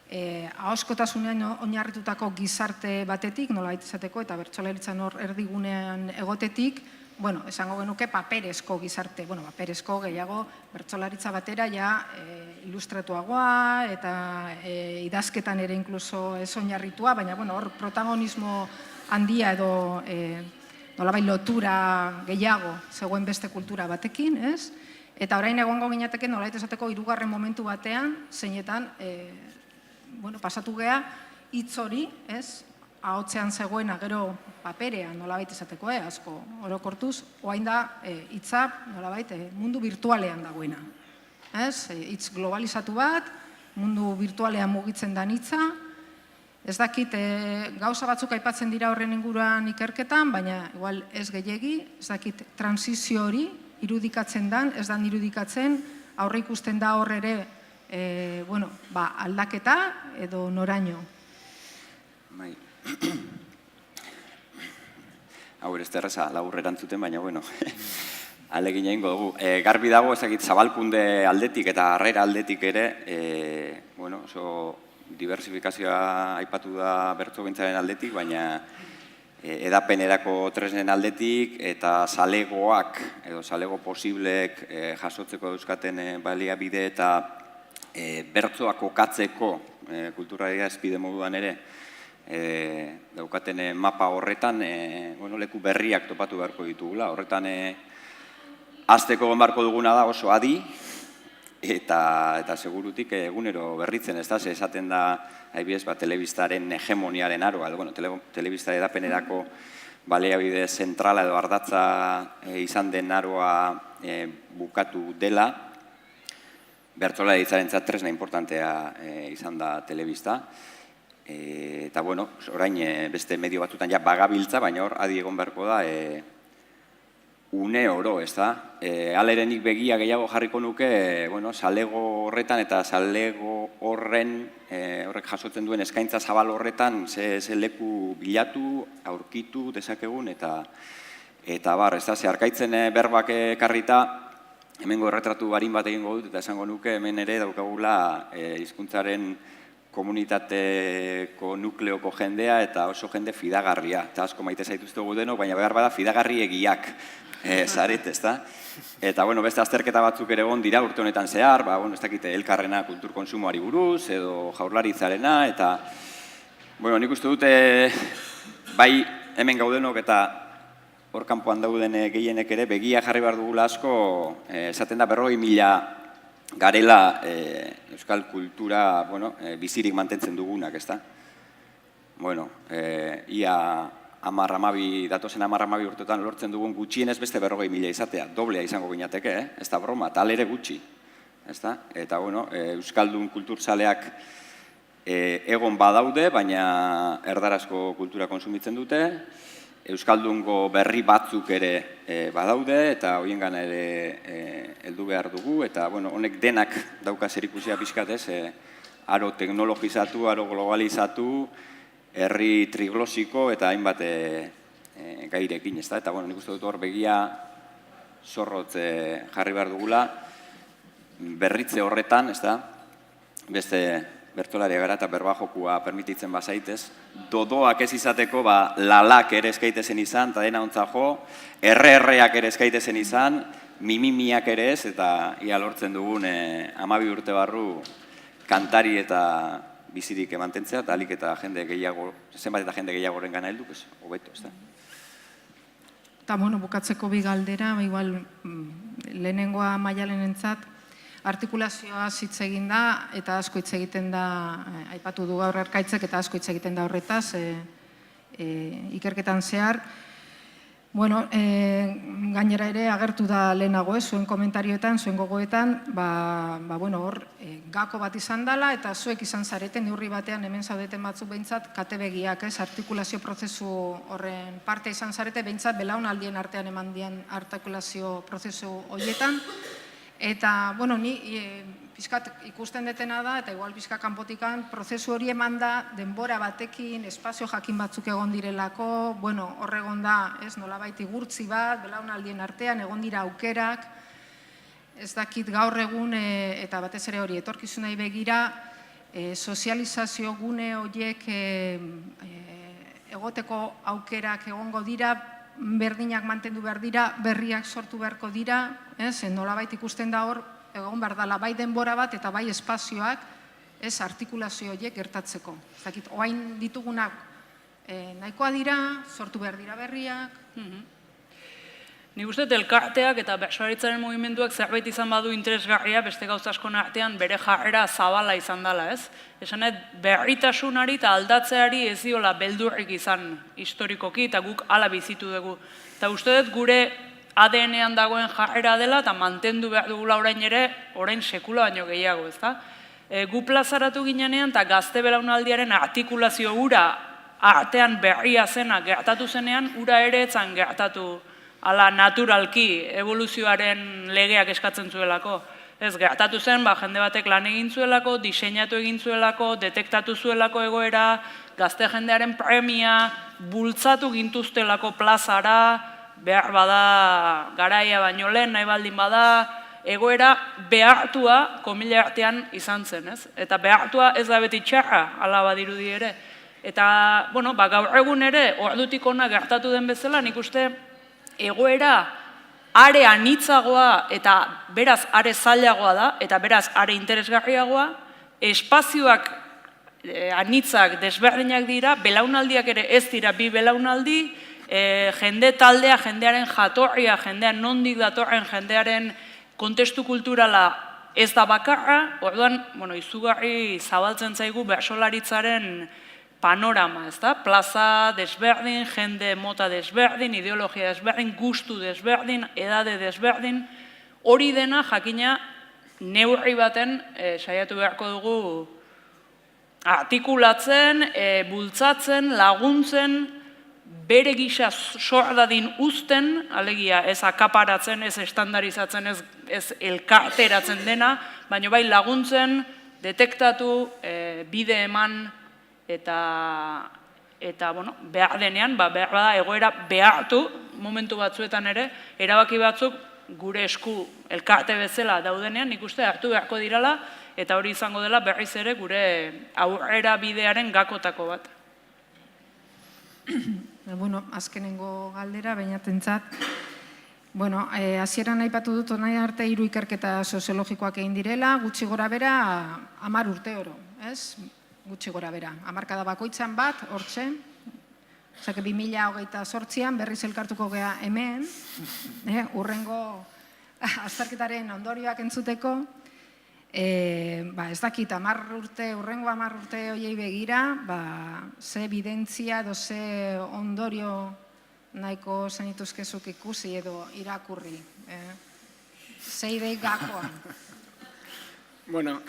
ahoskotasunean oinarritutako gizarte batetik, nola baita esateko, eta bertsolaritzan hor erdigunean egotetik, esango genuke paperezko gizarte, paperezko gehiago bertsolaritza batera ja ilustratuagoa eta idazketan ere inkluso ez oinarritua, baina hor protagonismo handia edo nolabait lotura gehiago zegoen beste kultura batekin, ez? Eta orain egongo ginateke nolabait esateko hirugarren momentu batean, zeinetan pasatu gea hitz hori, ez? Ahotzean zegoena gero paperean nolabait esateko, asko orokortuz, orain da hitza nolabait mundu virtualean dagoena. Ez? Hitz globalizatu bat, mundu virtualean mugitzen dan hitza. Ez dakit gauza batzuk aipatzen dira horren inguruan ikerketan, baina igual ez gehiegi, ez dakit transizio hori irudikatzen dan, ez dan irudikatzen, aurre ikusten da hor ere aldaketa edo noraino. Bai. Hau ez terreza, labur erantzuten, baina alegin egingo dugu. Garbi dago, ezakit zabalkunde aldetik eta harrera aldetik ere, oso diversifikazioa aipatu da bertsogintzaren aldetik, baina edapenerako tresnen aldetik eta zalegoak edo zalego posiblek jasotzeko euskaten baliabide eta bertsoa kokatzeko kulturaria ezpide moduan ere daukaten mapa horretan leku berriak topatu beharko ditugula. Horretan hasteko beharko duguna da oso adi eta segurutik egunero berritzen, ez da, esaten da telebistaren hegemoniaren aroa, telebista edapenerako baliabide zentrala edo ardatza izan den aroa bukatu dela, bertsolaritzaren tresna importantea izan da telebista, eta orain beste medio batzutan ja bagabiltza, baina hor adi egon beharko da une oro, ez da? Alerenik begia gehiago jarriko nuke, zalego horretan eta zalego horrek jasotzen duen eskaintza zabal horretan ze leku bilatu, aurkitu dezakegun eta bar, ez da? Ze arkaitzen berbak ekarrita, hemengo erretratu barin bat egingo dut eta esango nuke hemen ere daukagula hizkuntzaren komunitateko nukleoko jendea eta oso jende fidagarria. Eta asko maite zaituzte denok, baina behar bada fidagarri egiak zaret, ezta? Eta, beste azterketa batzuk ere egon dira urte honetan zehar, ez dakite elkarrena kulturkonsumoari buruz, edo jaurlaritzarena, eta, nik uste dute, bai hemen gaudenok eta hor kanpoan dauden gehienek ere, begia jarri behar dugula asko, esaten da 40.000 garela euskal kultura bizirik mantentzen dugunak, ezta? Ia datozen 10-12 urtetan lortzen dugun gutxienez beste 40.000 izatea, doblea izango ginateke, ez da broma, tal ere gutxi, ezta? Eta, euskaldun kulturzaleak egon badaude, baina erdarazko kultura konsumitzen dute, euskaldungo berri batzuk ere badaude, eta horien gana ere heldu behar dugu, eta honek denak dauka zerikusia pixkat ez, aro teknologizatu, aro globalizatu, herri triglosiko eta hainbat gairekin, ez da? Eta nik uste dut hor begia zorrotz jarri behar dugula, berritze horretan, ez da? Beste bertolaria gara eta berba jokua permititzen bazaitez, dodoak ez izateko lalak ere eskaitezen izan, eta dena ontza jo, erre-erreak ere eskaitezen izan, mimimiak ere ez, eta ia lortzen dugun 12 urte barru kantari eta bizirik emantentzea, eta alik eta jende gehiago, zenbat eta jende gehiago horren gana helduk, hobeto, ez da. Eta, bukatzeko bi galdera, igual lehenengoa Maialenentzat, artikulazioa hitz egin da, eta asko hitz egiten da, aipatu du gaur Arkaitzek, eta asko hitz egiten da horretaz, ikerketan zehar. Gainera ere agertu da lehenago, zuen komentarioetan, zuen gogoetan, hor, gako bat izan dela, eta zuek izan zareten, neurri batean hemen zaudeten batzuk behintzat, katebegiak, artikulazio prozesu horren parte izan zarete, behintzat belaunaldien artean eman dien artikulazio prozesu horietan. Eta, ni pixkat ikusten detena da, eta igual pixka kanpotikan, prozesu hori eman da denbora batekin, espazio jakin batzuk egon direlako, hor egon da, nolabait igurtzi bat, belaunaldien artean, egon dira aukerak, ez dakit gaur egun, eta batez ere hori, etorkizunei begira, sozializazio gune horiek egoteko aukerak egongo dira, berdinak mantendu behar dira, berriak sortu beharko dira, nolabait ikusten da hor, egon behar dela, bai denbora bat eta bai espazioak, artikulazio horiek gertatzeko. Ez dakit, oain ditugunak nahikoa dira, sortu behar dira berriak. Nik uste elkarteak eta bertsolaritzaren mugimenduak zerbait izan badu interesgarria, beste gauza askon artean bere jarrera zabala izan dela, ez? Esanet, berritasunari eta aldatzeari ez diola beldurrik izan historikoki, eta guk hala bizitu dugu. Eta uste dut gure ADN-ean dagoen jarrera dela, eta mantendu behar dugula orain ere, orain sekula baino gehiago, ez da? Gu plazaratu ginenean, eta gazte belaunaldiaren artikulazio ura artean berria zena gertatu zenean, ura ere etzan gertatu ala naturalki evoluzioaren legeak eskatzen zuelako. Ez, gertatu zen, jende batek lan egin zuelako, diseinatu egin zuelako, detektatu zuelako egoera, gazte jendearen premia, bultzatu gintuztelako plazara, behar bada garaia baino lehen, nahi baldin bada, egoera behartua komila artean izan zen, ez? Eta behartua ez da beti txarra, ala badirudi ere. Eta, gaur egun ere, ordutik ona gertatu den bezala, nik uste, egoera are anitzagoa eta beraz are zailagoa da, eta beraz are interesgarriagoa, espazioak anitzak desberdinak dira, belaunaldiak ere ez dira bi belaunaldi, jende taldea, jendearen jatorria, jendean nondik datorren jendearen kontestu kulturala ez da bakarra, orduan, izugarri zabaltzen zaigu bertsolaritzaren panorama, ez da? Plaza desberdin, jende mota desberdin, ideologia desberdin, gustu desberdin, edade desberdin, hori dena jakina neurri baten saiatu beharko dugu artikulatzen, bultzatzen, laguntzen, bere gisa sordadin uzten, alegia ez akaparatzen, ez estandarizatzen, ez elkarteratzen dena, baina bai laguntzen, detektatu, bide eman, eta behar denean, behar da egoera behartu, momentu batzuetan ere, erabaki batzuk gure esku elkarte bezala daudenean, nik uste hartu beharko dirala, eta hori izango dela berriz ere gure aurrera bidearen gakotako bat. Bueno, azkenengo galdera, bainatentzat. Bueno, hasieran aipatu dut nahi arte 3 ikerketa soziologikoak egin direla, gutxi gora bera 10 urte oro, ez? Gutxi gora bera. Hamarkada bakoitzan bat, hortxe. Osea, 2028an berriz elkartuko gea hemen, urrengo azterketaren ondorioak entzuteko. Ez dakit, urrengo 10 urte horiei begira, ze evidentzia edo ze ondorio nahiko zenituzkezuk ikusi edo irakurri. Ze idei gakoa. Bueno,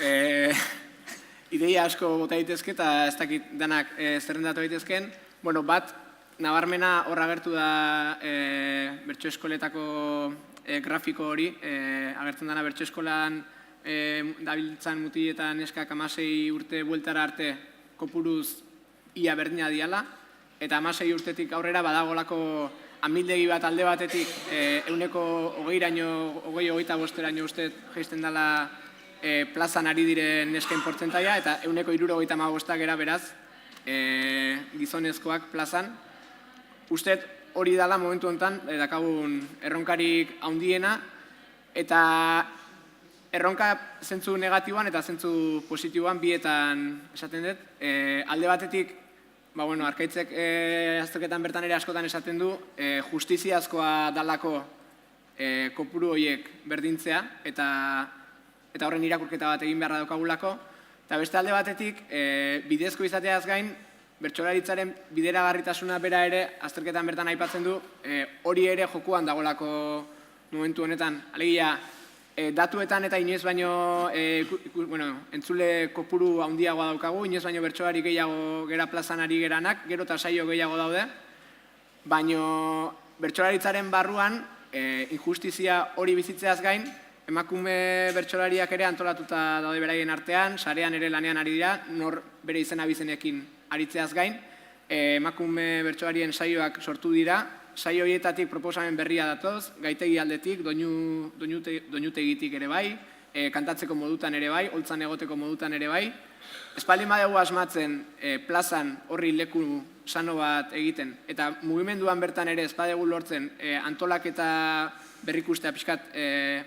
ideia asko bota daitezke eta ez dakit danak zerrendatu daitezken. Bueno, bat, nabarmena horra agertu da bertso eskoletako grafiko hori, agertzen dana bertso eskolan dabiltzan mutiletan neskak 16 urte bueltara arte kopuruz ia berdina diala, eta 16 urtetik aurrera badagolako amildegi bat alde batetik 20-25eraino uste jaisten dela plazan ari diren neskain portzentaia, eta 175 era beraz gizonezkoak plazan. Uste hori dela momentu honetan dakagun erronkarik handiena, eta erronka zentzu negatiboan eta zentzu positiboan bietan esaten dut. Alde batetik, Arkaitzek azterketan bertan ere askotan esaten du, justiziazkoa dalako kopuru horiek berdintzea, eta horren irakurketa bat egin beharra daukagulako. Eta beste alde batetik, bidezko izateaz gain, bertsolaritzaren bideragarritasuna bera ere, azterketan bertan aipatzen du, hori ere jokuan dagolako momentu honetan. Alegia, datuetan eta inoiz baino entzule kopuru handiagoa daukagu, inoiz baino bertsolari gehiago gera plazan ari geranak, gero eta saio gehiago daude, baino bertsolaritzaren barruan injustizia hori bizitzeaz gain, emakume bertsolariak ere antolatuta daude beraien artean, sarean ere lanean ari dira, nor bere izena bizenekin aritzeaz gain, emakume bertsolarien saioak sortu dira, saio horietatik proposamen berria datoz, gaitegi aldetik, doinutegitik ere bai, kantatzeko modutan ere bai, holtzan egoteko modutan ere bai. Espaldin badugu asmatzen plazan horri leku sano bat egiten, eta mugimenduan bertan ere espadugu lortzen antolaketa berrikustea pixkat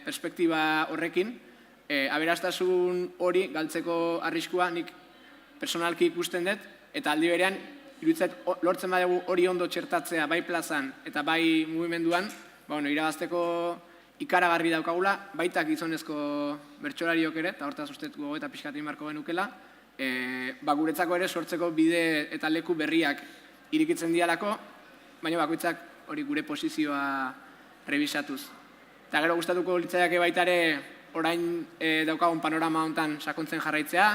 perspektiba horrekin, aberastasun hori galtzeko arriskua nik personalki ikusten dut, eta aldi berean iruditzat lortzen badugu hori ondo txertatzea bai plazan eta bai mugimenduan, irabazteko ikaragarri daukagula, baita gizonezko bertsolariok ere, eta hortaz uste gogo eta pixkatin barko genukela, guretzako ere sortzeko bide eta leku berriak irikitzen dialako, baina bakoitzak hori gure posizioa revisatuz. Eta gero gustatuko litzaiake baita ere orain daukagun panorama honetan sakontzen jarraitzea,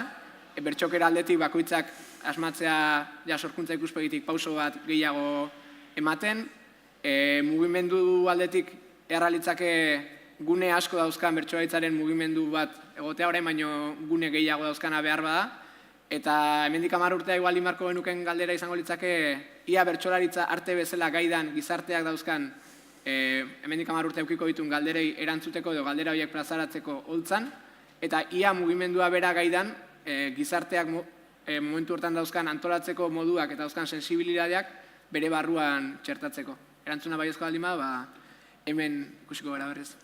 bertxokera aldetik bakoitzak asmatzea sorkuntza ikuspegitik pauso bat gehiago ematen, mugimendu aldetik erralitzake gune asko dauzkan bertsolaritzaren mugimendu bat egotea, orain baino gune gehiago dauzkana behar bada, eta hemendik 10 urtea igual marko genuken galdera izango litzake ia bertsolaritza arte bezala gaidan gizarteak dauzkan hemendik 10 urte eukiko ditun galderei erantzuteko edo galdera horiek plazaratzeko holtzan, eta ia mugimendua bera gaidan gizarteak momentu hortan dauzkan antolatzeko moduak eta dauzkan sensibilidadeak bere barruan txertatzeko. Erantzuna baiezko baldin bada, hemen ikusiko gara berriz.